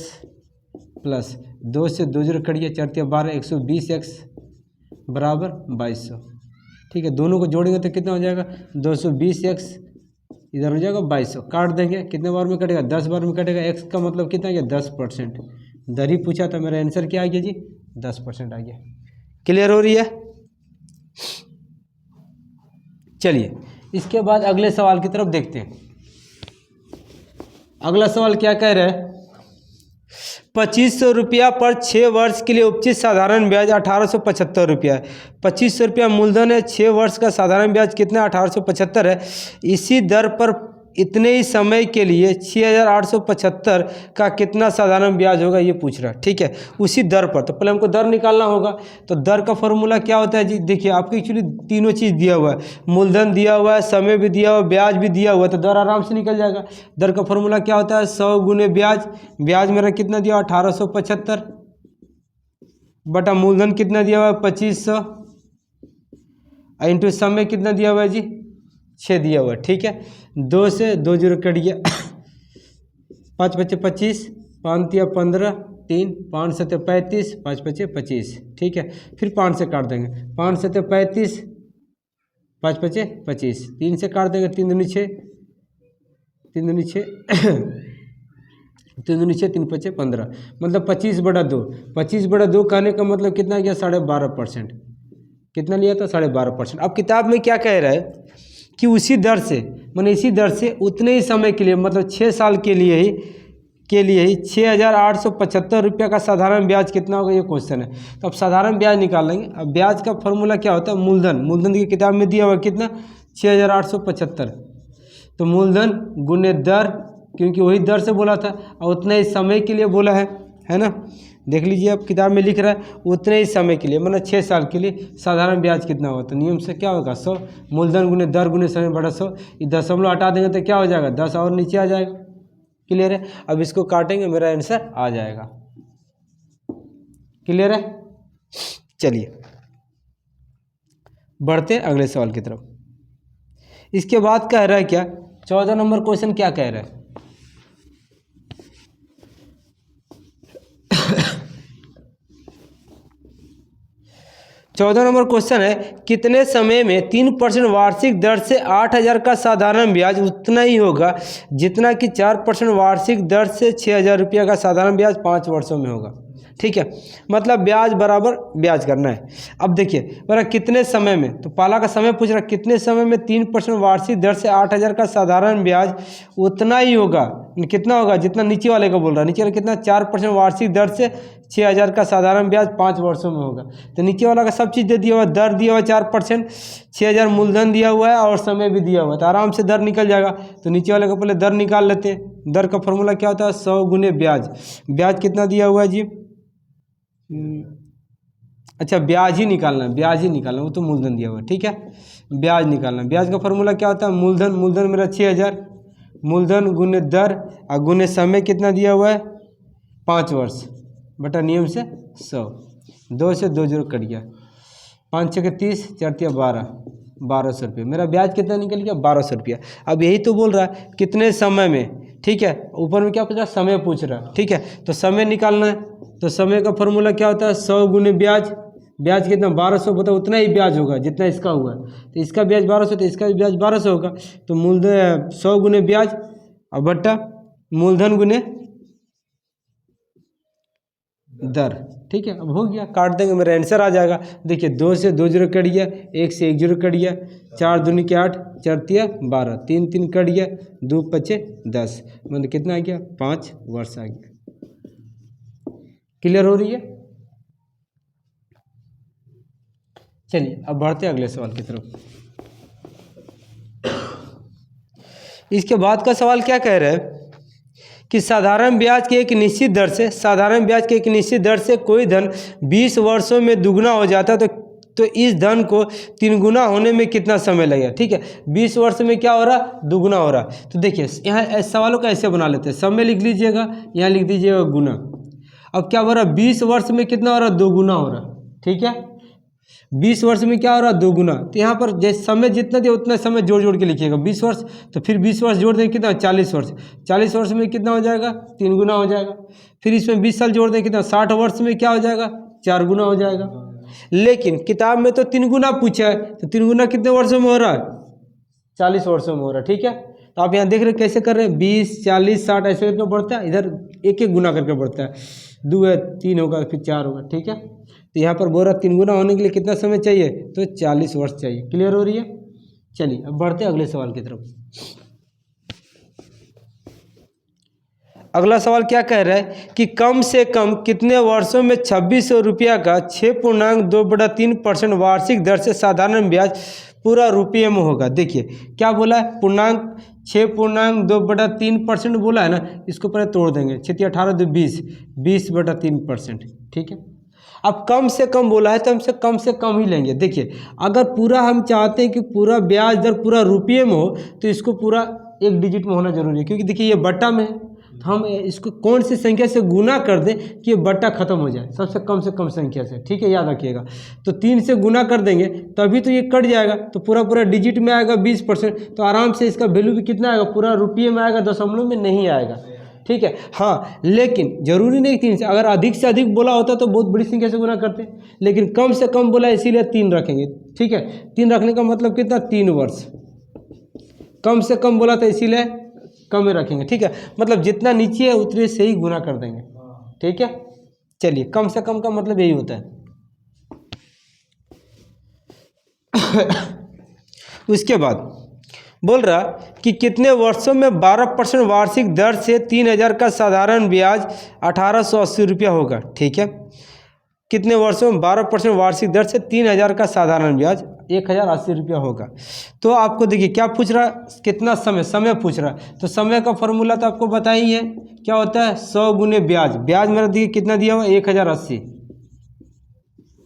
प्लस 2 से 2 जीरो कट गया, 4 12, 120x बराबर 2200। ठीक है, दोनों को जोड़ेंगे तो कितना हो जाएगा 220x इधर हो जाएगा 2200। काट देंगे, कितने बार में कटेगा 10 बार में कटेगा। x का मतलब कितना आ गया 10%। दर ही पूछा था, मेरा आंसर क्या आ गया जी 10% आ गया। क्लियर हो रही है? चलिए इसके बाद अगले सवाल की तरफ देखते हैं। अगला सवाल क्या कह रहा है, 2500 रुपया पर 6 वर्ष के लिए उपचित साधारण ब्याज 1875 रुपया है। 2500 रुपया मूलधन है, 6 वर्ष का साधारण ब्याज कितना 1875 है। इसी दर पर इतने ही समय के लिए 6875 का कितना साधारण ब्याज होगा ये पूछ रहा है। ठीक है, उसी दर पर, तो पहले हमको दर निकालना होगा। तो दर का फॉर्मूला क्या होता है जी, देखिए आपको एक्चुअली तीनों चीज़ दिया हुआ है, मूलधन दिया हुआ है, समय भी दिया हुआ है, ब्याज भी दिया हुआ है, तो दर आराम से निकल जाएगा। दर का फॉर्मूला क्या होता है 100 गुने ब्याज, ब्याज मेरा कितना दिया 1875 बटा मूलधन कितना दिया हुआ है 2500 इंटू समय कितना दिया हुआ है जी 6 दिया हुआ है। ठीक है, 2 से 2 जीरो कट गया, 5 बचे 25, 5 तिया 15, 3 5 सत्य 35, 5 बचे 25। ठीक है, फिर 5 से काट देंगे, 5 सत्य 35, 5 बचे 25, 3 से काट देंगे, 3 दूनी 6, 3 दूनी 6 3 दूनी 6, 3 बचे 15, मतलब 25 बटा 2। 25 बटा 2 कहने का मतलब कितना गया 12.5%। कितना लिया था 12.5%। अब किताब में क्या कह रहा है कि उसी दर से, माने इसी दर से उतने ही समय के लिए, मतलब 6 साल के लिए ही 6875 रुपया का साधारण ब्याज कितना होगा ये क्वेश्चन है। तो अब साधारण ब्याज निकाल लेंगे। अब ब्याज का फॉर्मूला क्या होता है मूलधन की किताब में दिया हुआ कितना 6875, तो मूलधन गुने दर, क्योंकि वही दर से बोला था और उतने ही समय के लिए बोला है ना। देख लीजिए अब किताब में लिख रहा है उतने ही समय के लिए, मतलब 6 साल के लिए साधारण ब्याज कितना होगा, तो नियम से क्या होगा 100 मूलधन गुने दर गुने समय बटा 100। ये दशमलव हटा देंगे तो क्या हो जाएगा 10 और नीचे आ जाएगा। क्लियर है? अब इसको काटेंगे मेरा आंसर आ जाएगा। क्लियर है? चलिए बढ़ते हैं अगले सवाल की तरफ। इसके बाद कह रहा है क्या 14 नंबर क्वेश्चन क्या कह रहा है, 14 नंबर क्वेश्चन है कितने समय में 3% वार्षिक दर से 8000 का साधारण ब्याज उतना ही होगा जितना कि 4% वार्षिक दर से 6000 रुपया का साधारण ब्याज 5 वर्षों में होगा। ठीक है, मतलब ब्याज बराबर ब्याज करना है। अब देखिए बोला कितने समय में, तो पहला का समय पूछ रहा है कितने समय में 3% वार्षिक दर से 8000 का साधारण ब्याज उतना ही होगा, कितना होगा जितना नीचे वाले का बोल रहा है। नीचे वाला कितना 4% वार्षिक दर से 6000 का साधारण ब्याज 5 वर्षों में होगा। तो नीचे वाला का सब चीज़ दे दिया हुआ, दर दिया हुआ 4%, 6000 मूलधन दिया हुआ है और समय भी दिया हुआ है, तो आराम से दर निकल जाएगा। तो नीचे वाले का पहले दर निकाल लेते हैं। दर का फॉर्मूला क्या होता है 100 गुने ब्याज। ब्याज कितना दिया हुआ है जी, अच्छा ब्याज ही निकालना है, ब्याज ही निकालना, वो तो मूलधन दिया हुआ है। ठीक है, ब्याज निकालना। ब्याज का फॉर्मूला क्या होता है मूलधन मेरा 6000, मूलधन गुने दर और गुने समय कितना दिया हुआ है 5 वर्ष बटा नियम से 100। 2 से 2 जीरो कट गया, 5 6 30, 4 3 12, 1200 रुपये। मेरा ब्याज कितना निकल गया 1200 रुपया। अब यही तो बोल रहा है कितने समय में। ठीक है, ऊपर में क्या पूछ रहा है समय पूछ रहा है। ठीक है, तो समय निकालना है। तो समय का फॉर्मूला क्या होता है 100 गुने ब्याज। ब्याज कितना 1200, बताओ उतना ही ब्याज होगा जितना इसका हुआ है। तो इसका ब्याज 1200, तो इसका भी ब्याज 1200 होगा। तो मूलधन 100 गुने ब्याज और बट्टा मूलधन गुने दर। ठीक है, अब हो गया, काट देंगे मेरा आंसर आ जाएगा। देखिए 2 से 2 जीरो कट गया, 1 से 1 जीरो कट गया, 4 दूनी के 8, 4 तिया 12, 3 3 कट गया, 2 5 10, मतलब कितना आ गया 5 वर्ष आ गया। क्लियर हो रही है? चलिए अब बढ़ते हैं अगले सवाल की तरफ। इसके बाद का सवाल क्या कह रहा है कि साधारण ब्याज के एक निश्चित दर से कोई धन 20 वर्षों में दुगना हो जाता है तो तो इस धन को 3 गुना होने में कितना समय लगेगा। ठीक है, 20 वर्ष में क्या हो रहा, दुगुना हो रहा। तो देखिए यहाँ सवालों को ऐसे बना लेते हैं, समय लिख लीजिएगा, यहाँ लिख दीजिएगा गुना। अब क्या हो रहा, 20 वर्ष में कितना हो रहा, दोगुना हो रहा। ठीक है, 20 वर्ष में क्या हो रहा, दोगुना। तो यहाँ पर जैसे समय जितना दिया उतना समय जोड़ जोड़ के लिखिएगा। 20 वर्ष तो फिर 20 वर्ष जोड़ देंगे कितना, 40 वर्ष। 40 वर्ष में कितना हो जाएगा, 3 गुना हो जाएगा। फिर इसमें 20 साल जोड़ देंगे कितना, 60 वर्ष में क्या हो जाएगा, 4 गुना हो जाएगा। लेकिन किताब में तो 3 गुना पूछा है, तो 3 गुना कितने वर्षों में हो रहा है, 40 वर्षों में हो रहा है। ठीक है, तो आप यहाँ देख रहे हैं कैसे कर रहे हैं, 20 40 60 ऐसे करके बढ़ता है, इधर एक एक गुना करके बढ़ता है। 2 है 3 होगा, फिर 4 होगा। ठीक है, तो यहाँ पर बोल रहा 3 गुना होने के लिए कितना समय चाहिए, तो 40 वर्ष चाहिए। क्लियर हो रही है। चलिए अब बढ़ते हैं अगले सवाल की तरफ। अगला सवाल क्या कह रहा है कि कम से कम कितने वर्षों में 2600 रुपया का 6.2/3% वार्षिक दर से साधारण ब्याज पूरा रुपये में होगा। देखिए क्या बोला है, पूर्णांक 6.2/3% बोला है ना, इसको पहले तोड़ देंगे। 6 18 2 20, 20/3%। ठीक है, अब कम से कम बोला है तो हमसे कम से कम ही लेंगे। देखिए अगर पूरा हम चाहते हैं कि पूरा ब्याज दर पूरा रुपये में हो तो इसको पूरा 1 डिजिट में होना जरूरी है, क्योंकि देखिए ये बट्टा में है, तो हम इसको कौन सी संख्या से गुना कर दें कि ये बट्टा खत्म हो जाए, सबसे कम संख्या से। ठीक है, याद रखिएगा। तो 3 से गुना कर देंगे तभी तो ये कट जाएगा, तो पूरा डिजिट में आएगा 20%, तो आराम से इसका वैल्यू भी कितना आएगा, पूरा रुपये में आएगा, दशमलव में नहीं आएगा। ठीक है, हाँ लेकिन जरूरी नहीं 3 से, अगर अधिक से अधिक बोला होता तो बहुत बड़ी संख्या से गुना करते, लेकिन कम से कम बोला इसीलिए 3 रखेंगे। ठीक है, 3 रखने का मतलब कितना, 3 वर्ष। कम से कम बोला था इसीलिए कम में रखेंगे। ठीक है, मतलब जितना नीचे है उतने से ही गुना कर देंगे। ठीक है, चलिए कम से कम का मतलब यही होता है। उसके बाद बोल रहा कि कितने वर्षों में 12% वार्षिक दर से 3000 का साधारण ब्याज 1880 रुपया होगा। ठीक है, कितने वर्षों में 12% वार्षिक दर से 3000 का साधारण ब्याज 1080 रुपया होगा। तो आपको देखिए क्या पूछ रहा, कितना समय पूछ रहा। तो समय का फॉर्मूला तो आपको बता ही है, क्या होता है 100 गुने ब्याज। ब्याज मेरा देखिए कितना दिया हुआ, 1080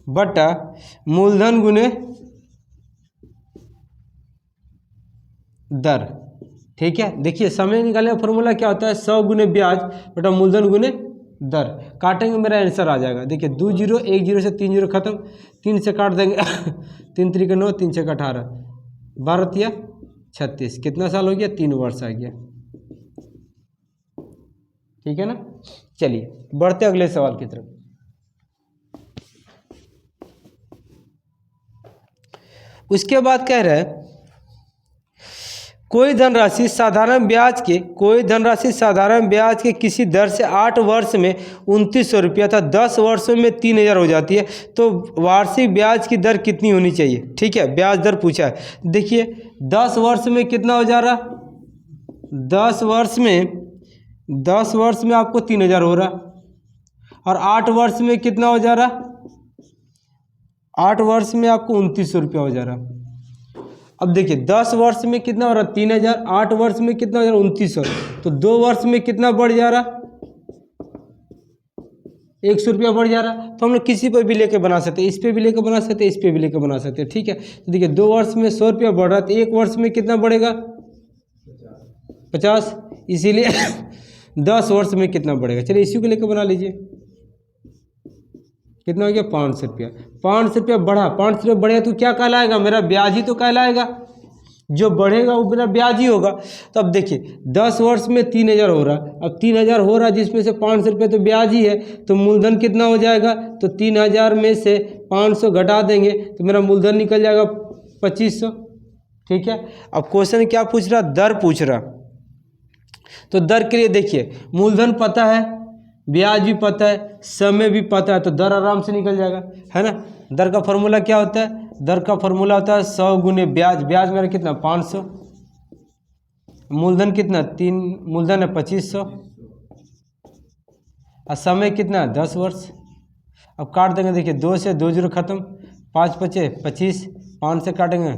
बटा मूलधन गुने दर। ठीक है, देखिए समय निकालने का फॉर्मूला क्या होता है, 100 गुने ब्याज बटा मूलधन गुने दर। काटेंगे मेरा आंसर आ जाएगा। देखिए 2 0 1 0 से 3 0 खत्म, 3 से काट देंगे 3 3 9, 3 6 18, 12 36, कितना साल हो गया, 3 वर्ष आ गया। ठीक है ना, चलिए बढ़ते अगले सवाल की तरफ। उसके बाद कह रहे हैं कोई धनराशि साधारण ब्याज के किसी दर से 8 वर्ष में 2900 रुपया था, 10 वर्षों में 3000 हो जाती है, तो वार्षिक ब्याज की दर कितनी होनी चाहिए। ठीक है, ब्याज दर पूछा है। देखिए 10 वर्ष में कितना हो जा रहा, 10 वर्ष में आपको 3000 हो रहा, और 8 वर्ष में कितना हो जा रहा, 8 वर्ष में आपको 2900 रुपया हो जा रहा। अब देखिए 10 वर्ष में कितना हो रहा, 3000, 8 वर्ष में कितना हो जा रहा, 2900, तो 2 वर्ष में कितना बढ़ जा रहा, 100 रुपया बढ़ जा रहा। तो हम लोग किसी पर भी लेके बना सकते हैं, इस पे भी लेके बना सकते हैं, इस पे भी लेके बना सकते हैं। ठीक है, तो देखिए 2 वर्ष में 100 रुपया बढ़ रहा है, तो 1 वर्ष में कितना बढ़ेगा, 50, इसीलिए 10 वर्ष में कितना बढ़ेगा। चलिए इसी को लेकर बना लीजिए, कितना हो गया, 500 रुपया। 500 रुपया बढ़ा, 500 रुपया बढ़ेगा तो क्या कहलाएगा, मेरा ब्याज ही तो कहलाएगा। जो बढ़ेगा वो मेरा ब्याज ही होगा। तो अब देखिए 10 वर्ष में 3000 हो रहा, अब 3000 हो रहा जिसमें से 500 रुपये तो ब्याज ही है, तो मूलधन कितना हो जाएगा, तो 3000 में से 500 घटा देंगे तो मेरा मूलधन निकल जाएगा 2500। ठीक है, अब क्वेश्चन क्या पूछ रहा, दर पूछ रहा। तो दर के लिए देखिए मूलधन पता है, ब्याज भी पता है, समय भी पता है, तो दर आराम से निकल जाएगा, है ना। दर का फॉर्मूला क्या होता है, दर का फॉर्मूला होता है 100 गुने ब्याज। ब्याज मेरा कितना, 500, मूलधन कितना, 3, मूलधन है 2500, और समय कितना, 10 वर्ष। अब काट देंगे, देखिए 2 से 2 0 खत्म, 5 5 25, 5 से काटेंगे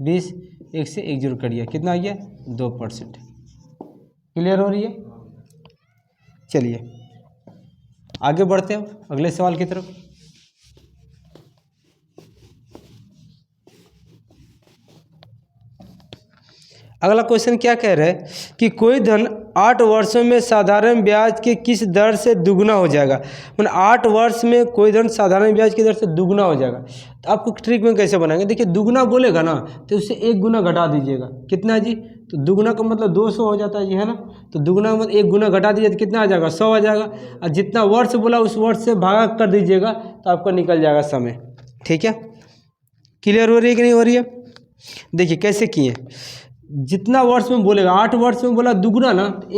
20, 1 से 1 0 कट गया, कितना आ गया, 2%। क्लियर हो रही है। चलिए आगे बढ़ते हैं अगले सवाल की तरफ। अगला क्वेश्चन क्या कह रहा है कि कोई धन 8 वर्षों में साधारण ब्याज के किस दर से दुगना हो जाएगा। मतलब 8 वर्ष में कोई धन साधारण ब्याज की दर से दुगना हो जाएगा। तो आपको ट्रिक में कैसे बनाएंगे, देखिए दुगना बोलेगा ना तो उससे 1 गुना घटा दीजिएगा। कितना जी, तो दुगना का मतलब 200 हो जाता है जी, है ना। तो दुगना का मतलब 1 गुना घटा दीजिए तो कितना आ जाएगा, 100 आ जाएगा। और जितना वर्ष बोला उस वर्ष से भागा कर दीजिएगा तो आपका निकल जाएगा समय। ठीक है, क्लियर हो रही है कि नहीं हो रही है। देखिए कैसे किए, जितना वर्ष में बोलेगा, 8 वर्ष में बोला दुगुना ना, तो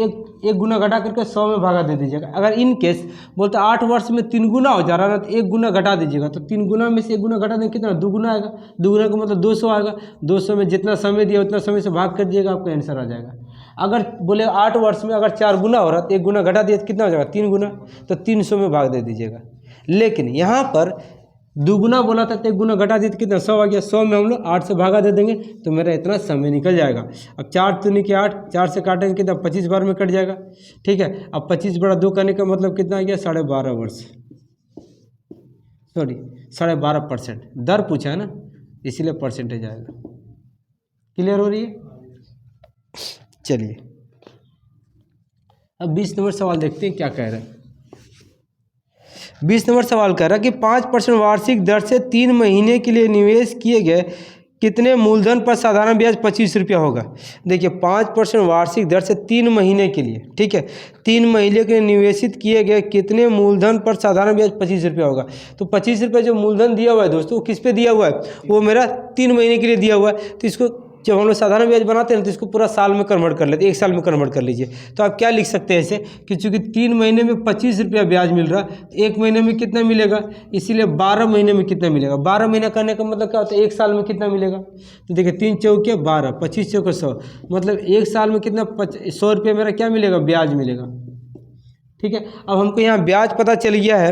एक गुना घटा करके 100 में भागा दे दीजिएगा। अगर इन केस बोलते 8 वर्ष में 3 गुना हो जा रहा है ना, तो 1 गुना घटा दीजिएगा। तो 3 गुना में से 1 गुना घटा देंगे कितना, 2 गुना आएगा। 2 गुना का मतलब 200 आएगा। 200 में जितना समय दिया उतना समय से भाग कर दीजिएगा, आपका आंसर आ जाएगा। अगर बोले 8 वर्ष में अगर 4 गुना हो रहा है तो 1 गुना घटा दिया तो कितना हो जाएगा, 3 गुना, तो 300 में भाग दे दीजिएगा। लेकिन यहाँ पर दुगुना बोला था तो 1 गुना घटा दी तो कितना, 100 आ गया। 100 में हम लोग 8 से भागा दे देंगे तो मेरा इतना समय निकल जाएगा। अब 4 दूनी के 8, 4 से काटेंगे कितना, 25 बार में कट जाएगा। ठीक है, अब 25 बड़ा 2 करने का मतलब कितना आ गया, 12.5 वर्ष, सॉरी 12.5%। दर पूछा है ना इसीलिए परसेंटेज आएगा। क्लियर हो रही है। चलिए अब 20 नंबर सवाल देखते हैं क्या कह रहे हैं। 20 नंबर सवाल कह रहा है कि 5% वार्षिक दर से 3 महीने के लिए निवेश किए गए कितने मूलधन पर साधारण ब्याज 25 रुपया होगा। देखिए 5% वार्षिक दर से 3 महीने के लिए, ठीक है, 3 महीने के लिए निवेशित किए गए कितने मूलधन पर साधारण ब्याज 25 रुपया होगा। तो 25 रुपये जो मूलधन दिया हुआ है दोस्तों, वो किस पे दिया हुआ है, वो मेरा 3 महीने के लिए दिया हुआ है। तो इसको जब हम लोग साधारण ब्याज बनाते हैं तो इसको पूरा साल में कन्वर्ट कर लेते हैं, 1 साल में कन्वर्ट कर लीजिए। तो आप क्या लिख सकते हैं ऐसे कि चूंकि 3 महीने में 25 रुपया ब्याज मिल रहा है, 1 महीने में कितना मिलेगा, इसीलिए 12 महीने में कितना मिलेगा। 12 महीना करने का मतलब क्या होता है, 1 साल में कितना मिलेगा। तो देखिए 3 चौके 12, 25 चौके 100, मतलब 1 साल में कितना 100 रुपये मेरा क्या मिलेगा, ब्याज मिलेगा। ठीक है, अब हमको यहाँ ब्याज पता चल गया है,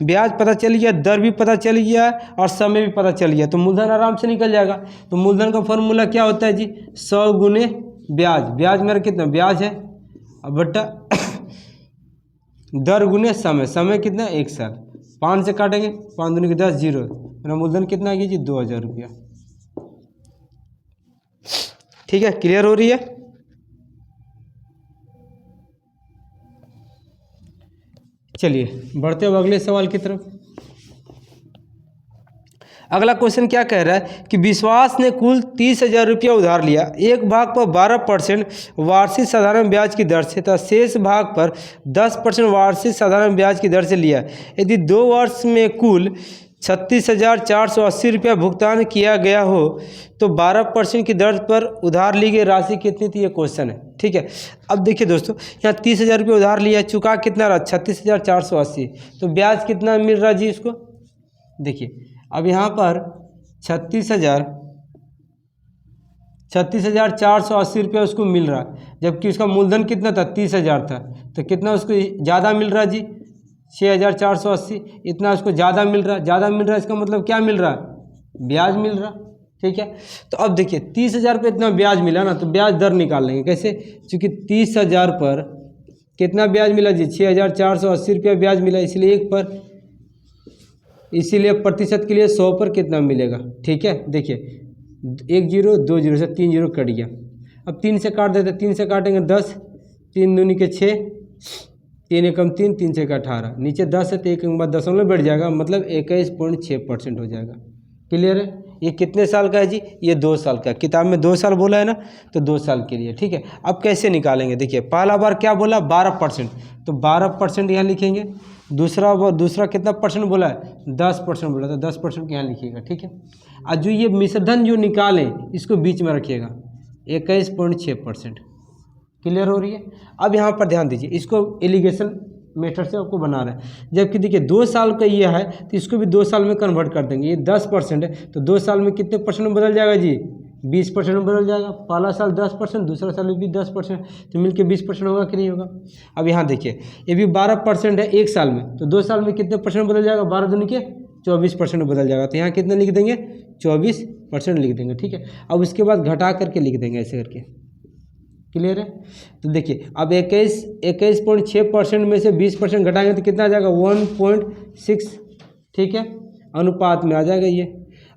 ब्याज पता चल गया, दर भी पता चल गया और समय भी पता चल गया, तो मूलधन आराम से निकल जाएगा। तो मूलधन का फॉर्मूला क्या होता है जी, 100 गुने ब्याज। ब्याज मेरा कितना ब्याज है, अब बट्टा दर गुने समय। समय कितना, 1 साल। 5 से काटेंगे, 5 दूनी के 10, 0। मेरा मूलधन कितना आ गया जी, 2000 रुपया। ठीक है, क्लियर हो रही है। चलिए बढ़ते हैं अगले सवाल की तरफ। अगला क्वेश्चन क्या कह रहा है कि विश्वास ने कुल 30,000 रुपया उधार लिया, एक भाग पर 12% वार्षिक साधारण ब्याज की दर से तथा शेष भाग पर 10% वार्षिक साधारण ब्याज की दर से लिया। यदि 2 वर्ष में कुल 36,480 रुपया भुगतान किया गया हो तो 12% की दर पर उधार ली गई राशि कितनी थी, ये क्वेश्चन है। ठीक है, अब देखिए दोस्तों, यहाँ 30,000 रुपये उधार लिया, चुका कितना रहा, 36,480। तो ब्याज कितना मिल रहा जी इसको, देखिए अब यहाँ पर 36,480 रुपया उसको मिल रहा, जबकि उसका मूलधन कितना था, 30,000 था। तो कितना उसको ज़्यादा मिल रहा जी, 6,480, इतना उसको ज़्यादा मिल रहा। ज़्यादा मिल रहा इसका मतलब क्या मिल रहा, ब्याज मिल रहा। ठीक है, तो अब देखिए 30,000 पे इतना ब्याज मिला ना, तो ब्याज दर निकाल लेंगे कैसे, क्योंकि 30,000 पर कितना ब्याज मिला जी, 6,480 रुपया ब्याज मिला, इसलिए 1 पर, इसीलिए प्रतिशत के लिए 100 पर कितना मिलेगा। ठीक है, देखिए 1 0 2 0 से 3 0 कट गया। अब 3 से काट देते, 3 से काटेंगे 10, 3 दूनी के 6, 3 एकम 3, 3 से 18, नीचे 10 है तो 1 के बाद दशमलव बढ़ जाएगा, मतलब 21.6% हो जाएगा। क्लियर है। ये कितने साल का है जी, ये 2 साल का। किताब में 2 साल बोला है ना, तो 2 साल के लिए। ठीक है, अब कैसे निकालेंगे, देखिए पहला बार क्या बोला, 12%, तो 12% यहाँ लिखेंगे। दूसरा कितना परसेंट बोला है, 10% बोला, तो 10% यहाँ लिखिएगा। ठीक है, और जो ये मिश्रधन जो निकालें इसको बीच में रखिएगा, 21.6%। क्लियर हो रही है। अब यहाँ पर ध्यान दीजिए, इसको एलिगेशन मेथड से आपको बना रहे हैं, जबकि देखिए 2 साल का ये है तो इसको भी 2 साल में कन्वर्ट कर देंगे। ये 10% है तो 2 साल में कितने परसेंट में बदल जाएगा जी, 20% में बदल जाएगा। पहला साल 10%, दूसरा साल भी 10%, तो मिलके 20% होगा कि नहीं होगा। अब यहाँ देखिए ये भी 12% है 1 साल में, तो 2 साल में कितने परसेंट बदल जाएगा, 12 दूनी के 24% में बदल जाएगा। तो यहाँ कितने लिख देंगे, 24% लिख देंगे। ठीक है, अब उसके बाद घटा करके लिख देंगे ऐसे करके। क्लियर है। तो देखिए अब 21.6% में से 20% घटाएंगे तो कितना आ जाएगा, 1.6। ठीक है, अनुपात में आ जाएगा ये।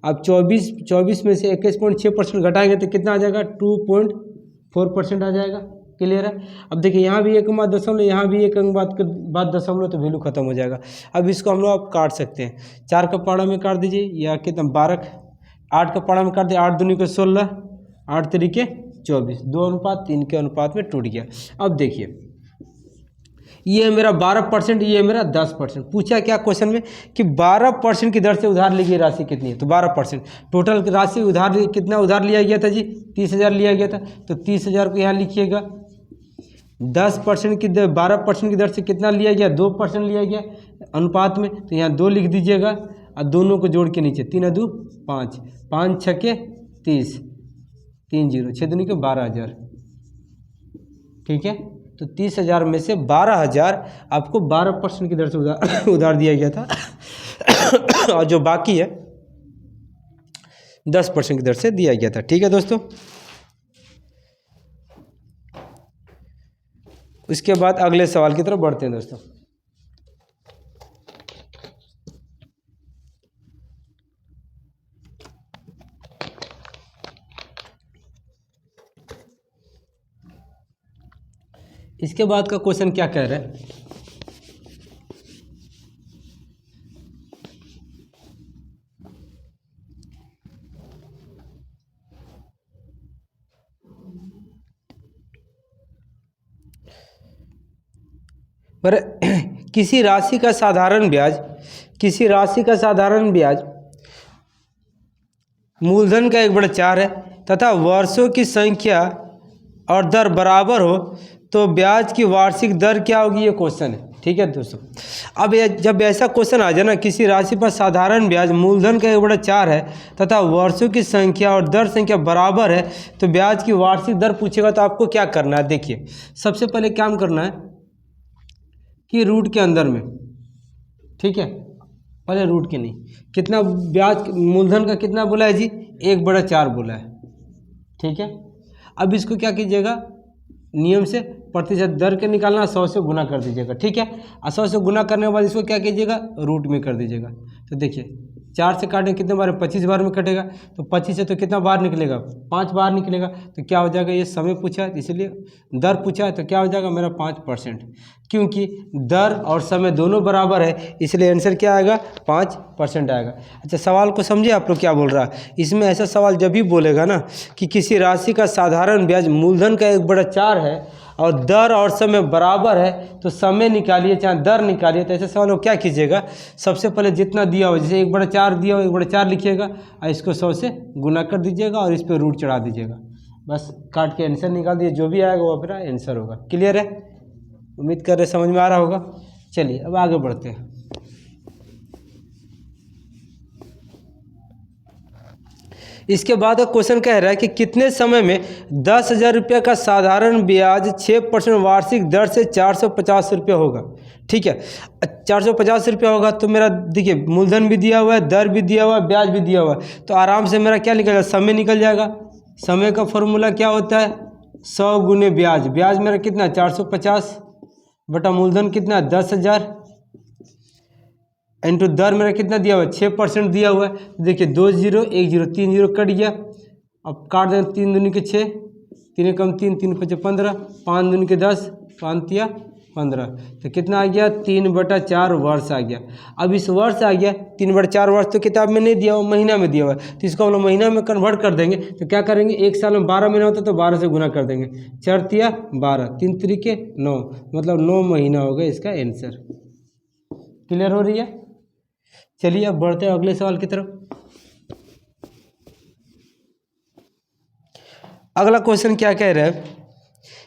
अब 24 में से 21.6% घटाएंगे तो कितना आ जाएगा, 4% आ जाएगा। क्लियर है। अब देखिए यहाँ भी 1.दशमलव, यहाँ भी 1.दशमलव, तो वैल्यू खत्म हो जाएगा। अब इसको हम लोग आप काट सकते हैं। 4 का पाड़ा में काट दीजिए या कितना 12, 8 का पाड़ा में काट दिए, 8 दूनी को 16, 8 तरीके 24, 2:3 के अनुपात में टूट गया। अब देखिए ये है मेरा 12%, ये है मेरा 10%। पूछा क्या क्वेश्चन में कि 12% की दर से उधार ली गई राशि कितनी है, तो 12%। टोटल राशि उधार कितना उधार लिया गया था जी, 30,000 लिया गया था, तो 30,000 को यहाँ लिखिएगा। 10% की दर, 12% की दर से कितना लिया गया, 2% लिया गया अनुपात में, तो यहाँ 2 लिख दीजिएगा और दोनों को जोड़ के नीचे 3 2 5, 5 6 30, 3 0, 6 दूनी के 12,000। ठीक है, तो 30,000 में से 12,000 आपको 12% की दर से उधार दिया गया था और जो बाकी है 10% की दर से दिया गया था। ठीक है दोस्तों, उसके बाद अगले सवाल की तरफ बढ़ते हैं दोस्तों। इसके बाद का क्वेश्चन क्या कह रहा है, पर किसी राशि का साधारण ब्याज मूलधन का 1/4 है तथा वर्षों की संख्या और दर बराबर हो तो ब्याज की वार्षिक दर क्या होगी, ये क्वेश्चन है। ठीक है दोस्तों, अब जब ऐसा क्वेश्चन आ जाए ना, किसी राशि पर साधारण ब्याज मूलधन का 1/4 है तथा वर्षों की संख्या और दर संख्या बराबर है तो ब्याज की वार्षिक दर पूछेगा तो आपको क्या करना है। देखिए सबसे पहले काम करना है कि रूट के अंदर में, ठीक है, पहले रूट के नहीं, कितना ब्याज मूलधन का कितना बोला है जी, 1/4 बोला है। ठीक है, अब इसको क्या कीजिएगा, नियम से प्रतिशत दर के निकालना, 100 से गुना कर दीजिएगा। ठीक है, 100 से गुना करने के बाद इसको क्या कीजिएगा, रूट में कर दीजिएगा। तो देखिए 4 से काटें कितने बार, 25 बार में कटेगा, तो 25 से तो कितना बार निकलेगा, 5 बार निकलेगा। तो क्या हो जाएगा, ये समय पूछा है इसलिए दर पूछा है, तो क्या हो जाएगा मेरा 5%, क्योंकि दर और समय दोनों बराबर है इसलिए आंसर क्या आएगा, 5% आएगा। अच्छा सवाल को समझिए आप लोग क्या बोल रहा है। इसमें ऐसा सवाल जब भी बोलेगा ना कि किसी राशि का साधारण ब्याज मूलधन का 1/4 है और दर और समय बराबर है तो समय निकालिए चाहे दर निकालिए, तो ऐसे सवाल को क्या कीजिएगा, सबसे पहले जितना दिया हो, जैसे 1/4 दिया हो 1/4 लिखिएगा और इसको 100 से गुना कर दीजिएगा और इस पर रूट चढ़ा दीजिएगा, बस काट के आंसर निकाल दीजिए, जो भी आएगा वो फिर आंसर होगा। क्लियर है, उम्मीद कर रहे समझ में आ रहा होगा। चलिए अब आगे बढ़ते हैं। इसके बाद का क्वेश्चन कह रहा है कि कितने समय में 10,000 रुपये का साधारण ब्याज 6% वार्षिक दर से 450 रुपये होगा। ठीक है, 450 रुपये होगा तो मेरा देखिए मूलधन भी दिया हुआ है, दर भी दिया हुआ है, ब्याज भी दिया हुआ है, तो आराम से मेरा क्या निकलेगा, समय निकल जाएगा। समय का फॉर्मूला क्या होता है, 100 गुने ब्याज, ब्याज मेरा कितना 450 बटा मूलधन कितना 10,000 इंटू दर मेरा कितना दिया हुआ है 6% दिया हुआ है। देखिए 2 0 1 0 3 0 कट गया, अब काट दें 3 दूनी के 6, 3 कम 3 3 5 15, 5 दूनी के 10, 5 तिया 15, तो कितना आ गया 3/4 वर्ष आ गया। अब इस वर्ष आ गया 3/4 वर्ष तो किताब में नहीं दिया हुआ, महीना में दिया हुआ है, तो इसको हम लोग महीना में कन्वर्ट कर देंगे। तो क्या करेंगे, एक साल में 12 महीना होता है तो 12 से गुना कर देंगे, 4 तिया 12, 3 तरीके 9, मतलब 9 महीना हो गया इसका आंसर। क्लियर हो रही है। चलिए अब बढ़ते हैं अगले सवाल की तरफ। अगला क्वेश्चन क्या कह रहा है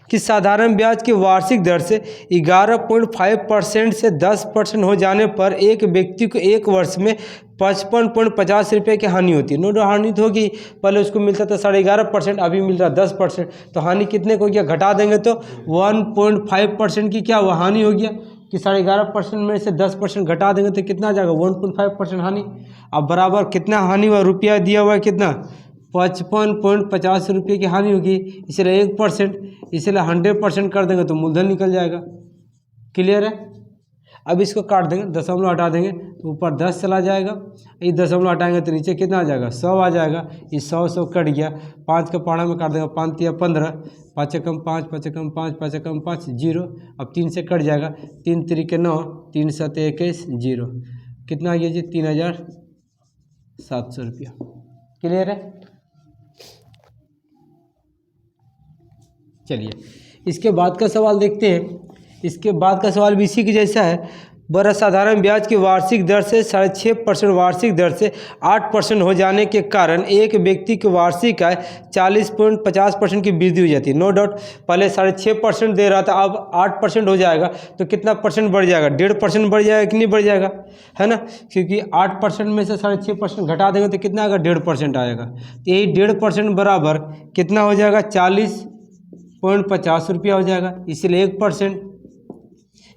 कि साधारण ब्याज की वार्षिक दर से 11.5% से 10% हो जाने पर एक व्यक्ति को एक वर्ष में 55.50 रुपये की हानि होती है। नो हानि तो होगी, पहले उसको मिलता था 11.5%, अभी मिल रहा 10%, तो हानि कितने को गया, घटा देंगे तो 1.5% की क्या हुआ हानि हो गया कि 11.5% में से 10% घटा देंगे तो कितना आ जाएगा 1.5% हानि। अब बराबर कितना हानि हुआ, रुपया दिया हुआ है कितना 55.50 रुपये की हानि होगी, इसलिए 1%, इसलिए 100% कर देंगे तो मूलधन निकल जाएगा। क्लियर है। अब इसको काट देंगे, दशमलव हटा देंगे तो ऊपर 10 चला जाएगा, ये दशमलव हटाएंगे तो नीचे कितना आ जाएगा 100 आ जाएगा। ये 100 कट गया, 5 का पहाड़ा में काट देंगे, 5 या 15, 5 कम 5, 5 कम 5, 5 कम 5 जीरो। अब 3 से कट जाएगा, 3 3 9, 3 7 21 जीरो। कितना आ गया जी 3700 रुपया। क्लियर है। चलिए इसके बाद का सवाल देखते हैं। इसके बाद का सवाल भी इसी के जैसा है। बड़ा साधारण ब्याज की वार्षिक दर से 6.5% वार्षिक दर से 8% हो जाने के कारण एक व्यक्ति की वार्षिक आय 40.50% की वृद्धि हो जाती है। नो डाउट पहले 6.5% दे रहा था, अब 8% हो जाएगा तो कितना परसेंट बढ़ जाएगा, 1.5% बढ़ जाएगा कि नहीं बढ़ जाएगा, है ना। क्योंकि 8% में से 6.5% घटा देंगे तो कितना आएगा 1.5% आएगा। तो यही 1.5% बराबर कितना हो जाएगा 40.50 रुपया हो जाएगा। इसीलिए 1%,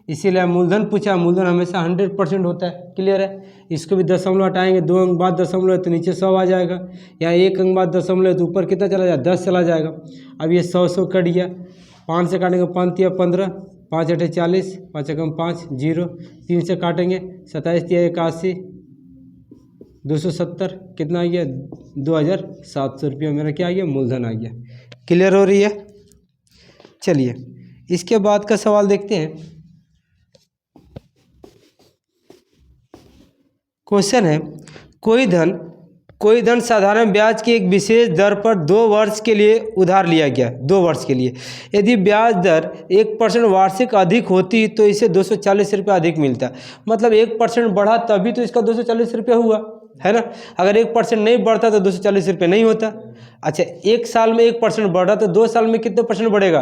इसीलिए मूलधन पूछा, मूलधन हमेशा 100% होता है। क्लियर है। इसको भी दशमलव हटाएंगे, 2 अंक बाद दशमलव है तो नीचे 100 आ जाएगा, या 1 अंक बाद दशमलव है तो ऊपर कितना चला जाएगा 10 चला जाएगा। अब ये 100 कट गया, 5 से काटेंगे 5 या 15, 5 8 40, 5 कम 5 जीरो, 3 से काटेंगे 27 या 81, 270, कितना आ गया 2700 रुपया मेरा क्या आ गया मूलधन आ गया। क्लियर हो रही है। चलिए इसके बाद का सवाल देखते हैं। क्वेश्चन है, कोई धन साधारण ब्याज की एक विशेष दर पर 2 वर्ष के लिए उधार लिया गया, 2 वर्ष के लिए। यदि ब्याज दर 1% वार्षिक अधिक होती तो इसे 240 रुपये अधिक मिलता। मतलब 1% बढ़ा तभी तो इसका 240 रुपये हुआ, है ना। अगर 1% नहीं बढ़ता तो 240 रुपये नहीं होता। अच्छा, 1 साल में 1% बढ़ रहा तो 2 साल में कितने परसेंट बढ़ेगा,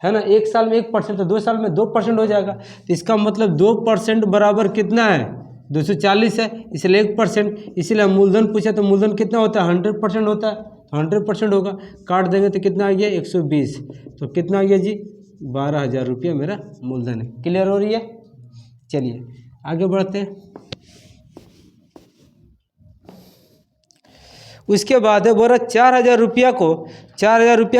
है ना। 1 साल में 1% तो 2 साल में 2% हो जाएगा। तो इसका मतलब 2% बराबर कितना है 240 है, इसलिए 1%। इसीलिए मूलधन पूछा तो मूलधन कितना होता है 100% होता है, तो 100% होगा। काट देंगे तो कितना आ गया 120, तो कितना आ गया जी 12,000 रुपया मेरा मूलधन है। क्लियर हो रही है। चलिए आगे बढ़ते हैं। उसके बाद है बोला 4,000 रुपया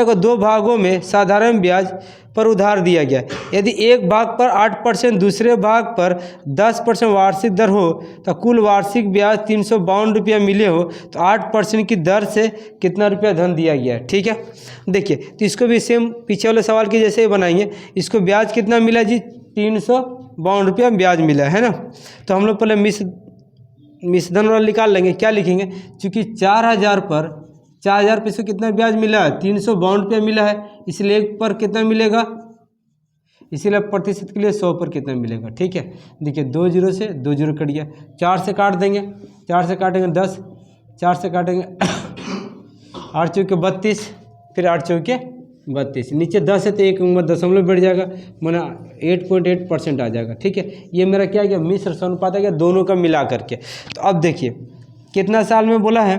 को 2 भागों में साधारण ब्याज पर उधार दिया गया। यदि एक भाग पर 8%, दूसरे भाग पर 10% वार्षिक दर हो तो कुल वार्षिक ब्याज 352 रुपया मिले हो तो 8% की दर से कितना रुपया धन दिया गया है। ठीक है, देखिए तो इसको भी सेम पीछे वाले सवाल के जैसे ही बनाएंगे। इसको ब्याज कितना मिला जी 352 रुपया ब्याज मिला है ना। तो हम लोग पहले मिश्रधन वाला निकाल लेंगे। क्या लिखेंगे, चूँकि 4,000 पे इसको कितना ब्याज मिला है 352 रुपया मिला है, इसलिए 1 पर कितना मिलेगा, इसीलिए प्रतिशत के लिए 100 पर कितना मिलेगा। ठीक है, देखिए 2 जीरो से 2 जीरो कट गया, 4 से काट देंगे, 4 से काटेंगे 10, 4 से काटेंगे 8 चौके 32, फिर 8 चौके 32, नीचे 10 है तो 1 अंक दशमलव बढ़ जाएगा, माना 8.8% आ जाएगा। ठीक है, ये मेरा क्या गया मिश्र अनुपात आ गया दोनों का मिला करके। तो अब देखिए कितना साल में बोला है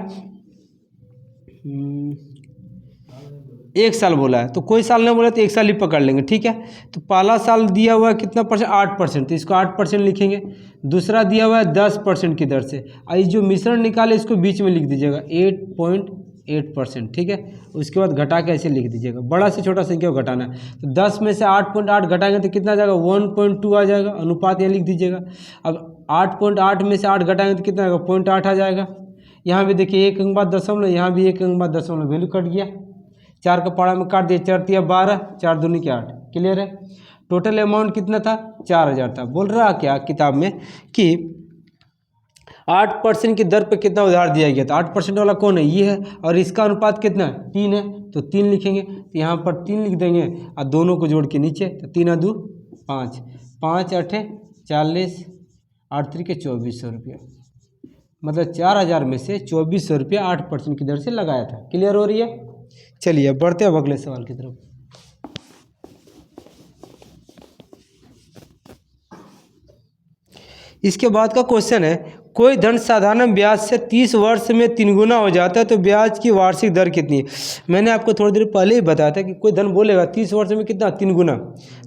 1 साल बोला है, तो कोई साल नहीं बोला तो 1 साल ही पकड़ लेंगे। ठीक है, तो पहला साल दिया हुआ है कितना परसेंट 8%, तो इसको 8% लिखेंगे। दूसरा दिया हुआ है 10% की दर से, और जो मिश्रण निकाले इसको बीच में लिख दीजिएगा 8.8%। ठीक है, उसके बाद घटा के ऐसे लिख दीजिएगा, बड़ा से छोटा संख्या को घटाना है। तो 10 में से 8.8 घटाएंगे तो कितना आ जाएगा 1.2 आ जाएगा, अनुपात यहाँ लिख दीजिएगा। अब 8.8 में से 8 घटाएंगे तो कितना आएगा 0.8 आ जाएगा। यहाँ भी देखिए 1 अंक बाद दशमलव, यहाँ भी 1 अंक बाद दशमलव, वैल्यू कट गया। 4 का पहाड़ा में काट दिया, 4 तिया 12, 4 दूनी के 8। क्लियर है। टोटल अमाउंट कितना था 4,000 था। बोल रहा क्या किताब में कि 8% की दर पे कितना उधार दिया गया था। 8% वाला कौन है, ये है, और इसका अनुपात कितना है 3 है, तो 3 लिखेंगे। तो यहाँ पर 3 लिख देंगे और दोनों को जोड़ के नीचे, तो 3 2 5, 5 8 40, 8 3 के 2400 रुपया। मतलब 4,000 में से 2400 रुपया 8% की दर से लगाया था। क्लियर हो रही है। चलिए बढ़ते हैं अब अगले सवाल की तरफ। इसके बाद का क्वेश्चन है, कोई धन साधारण ब्याज से 30 वर्ष में 3 गुना हो जाता है तो ब्याज की वार्षिक दर कितनी है। मैंने आपको थोड़ी देर पहले ही बताया था कि कोई धन बोलेगा 30 वर्ष में कितना 3 गुना,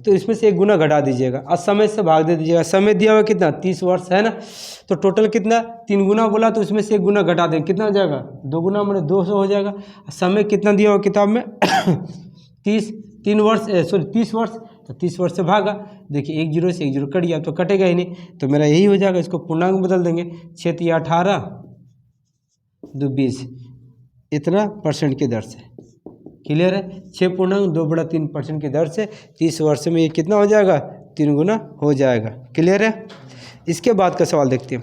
तो इसमें से 1 गुना घटा दीजिएगा और समय से भाग दे दीजिएगा। समय दिया हुआ कितना 30 वर्ष है ना, तो टोटल कितना 3 गुना बोला तो उसमें से 1 गुना घटा देंगे, कितना हो जाएगा 2 गुना, मैंने 200 हो जाएगा। समय कितना दिया हुआ किताब में 30, 30 वर्ष, तो 30 वर्ष से भागा, देखिए 1 जीरो से 1 जीरो कट गया, तो कटेगा ही नहीं, तो मेरा यही हो जाएगा। इसको पूर्णांक बदल देंगे, 6 तिया 18 2 20, इतना परसेंट की दर से। क्लियर है? 6.2/3% की दर से 30 वर्ष में ये कितना हो जाएगा? 3 गुना हो जाएगा। क्लियर है? इसके बाद का सवाल देखते हैं।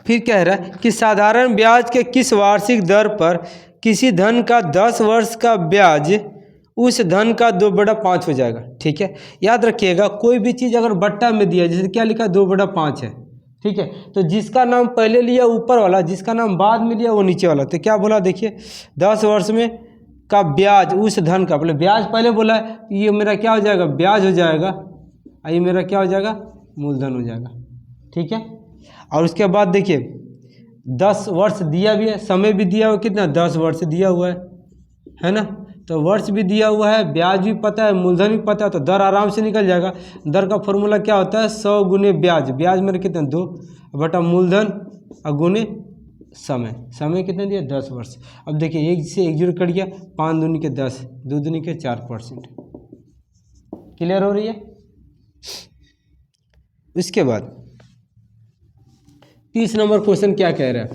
फिर कह रहा है कि साधारण ब्याज के किस वार्षिक दर पर किसी धन का 10 वर्ष का ब्याज उस धन का 2/5 हो जाएगा। ठीक है, याद रखिएगा, कोई भी चीज़ अगर बट्टा में दिया, जैसे क्या लिखा 2/5 है, ठीक है, तो जिसका नाम पहले लिया ऊपर वाला, जिसका नाम बाद में लिया वो नीचे वाला। तो क्या बोला, देखिए 10 वर्ष में का ब्याज उस धन का, मतलब ब्याज पहले बोला है, ये मेरा क्या हो जाएगा? ब्याज हो जाएगा, और ये मेरा क्या हो जाएगा? मूलधन हो जाएगा। ठीक है, और उसके बाद देखिए 10 वर्ष दिया भी है, समय भी दिया हुआ, कितना 10 वर्ष दिया हुआ है ना, तो वर्ष भी दिया हुआ है, ब्याज भी पता है, मूलधन भी पता है, तो दर आराम से निकल जाएगा। दर का फॉर्मूला क्या होता है? 100 गुने ब्याज, ब्याज मेरे कितना 2 बटा मूलधन और गुने समय, समय कितने दिया? 10 वर्ष। अब देखिए 1 से 1 जीरो कट गया, 5 दूनी के 10, 2 दूनी के 4%। क्लियर हो रही है? इसके बाद 30 नंबर क्वेश्चन क्या कह रहा है?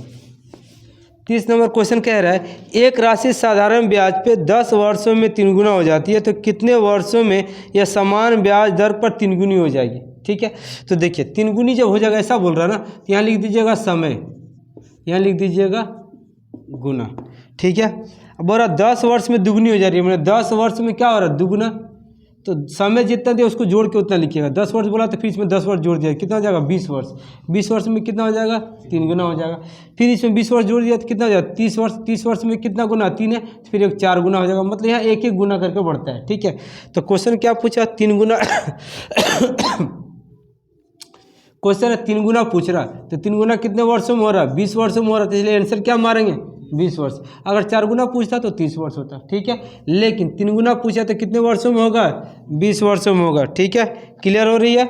30 नंबर क्वेश्चन कह रहा है एक राशि साधारण ब्याज पे 10 वर्षों में 3 गुना हो जाती है, तो कितने वर्षों में यह समान ब्याज दर पर 3 गुनी हो जाएगी? ठीक है, तो देखिए 3 गुनी जब हो जाएगा, ऐसा बोल रहा है ना, तो यहाँ लिख दीजिएगा समय, यहाँ लिख दीजिएगा गुना। ठीक है, अब बोल रहा 10 वर्ष में दुगुनी हो जा रही है, मतलब 10 वर्ष में क्या हो रहा है? दुगुना। तो समय जितना दिया उसको जोड़ के उतना लिखिएगा। 10 वर्ष बोला तो फिर इसमें 10 वर्ष जोड़ दिया, कितना हो जाएगा? 20 वर्ष। 20 वर्ष में कितना हो जाएगा? 3 गुना हो जाएगा। फिर इसमें 20 वर्ष जोड़ दिया तो कितना हो जाएगा? 30 वर्ष। 30 वर्ष में कितना गुना? 3 है, तो फिर एक 4 गुना हो जाएगा, मतलब यहाँ एक एक गुना करके बढ़ता है। ठीक है, तो क्वेश्चन क्या पूछा? 3 गुना क्वेश्चन है 3 गुना पूछ रहा, तो 3 गुना कितने वर्षों में हो रहा है? 20 वर्षों में हो रहा है, तो इसलिए आंसर क्या मारेंगे? 20 वर्ष। अगर 4 गुना पूछता तो 30 वर्ष होता। ठीक है, लेकिन 3 गुना पूछा तो कितने वर्षों में होगा? 20 वर्षों में होगा। ठीक है, क्लियर हो रही है?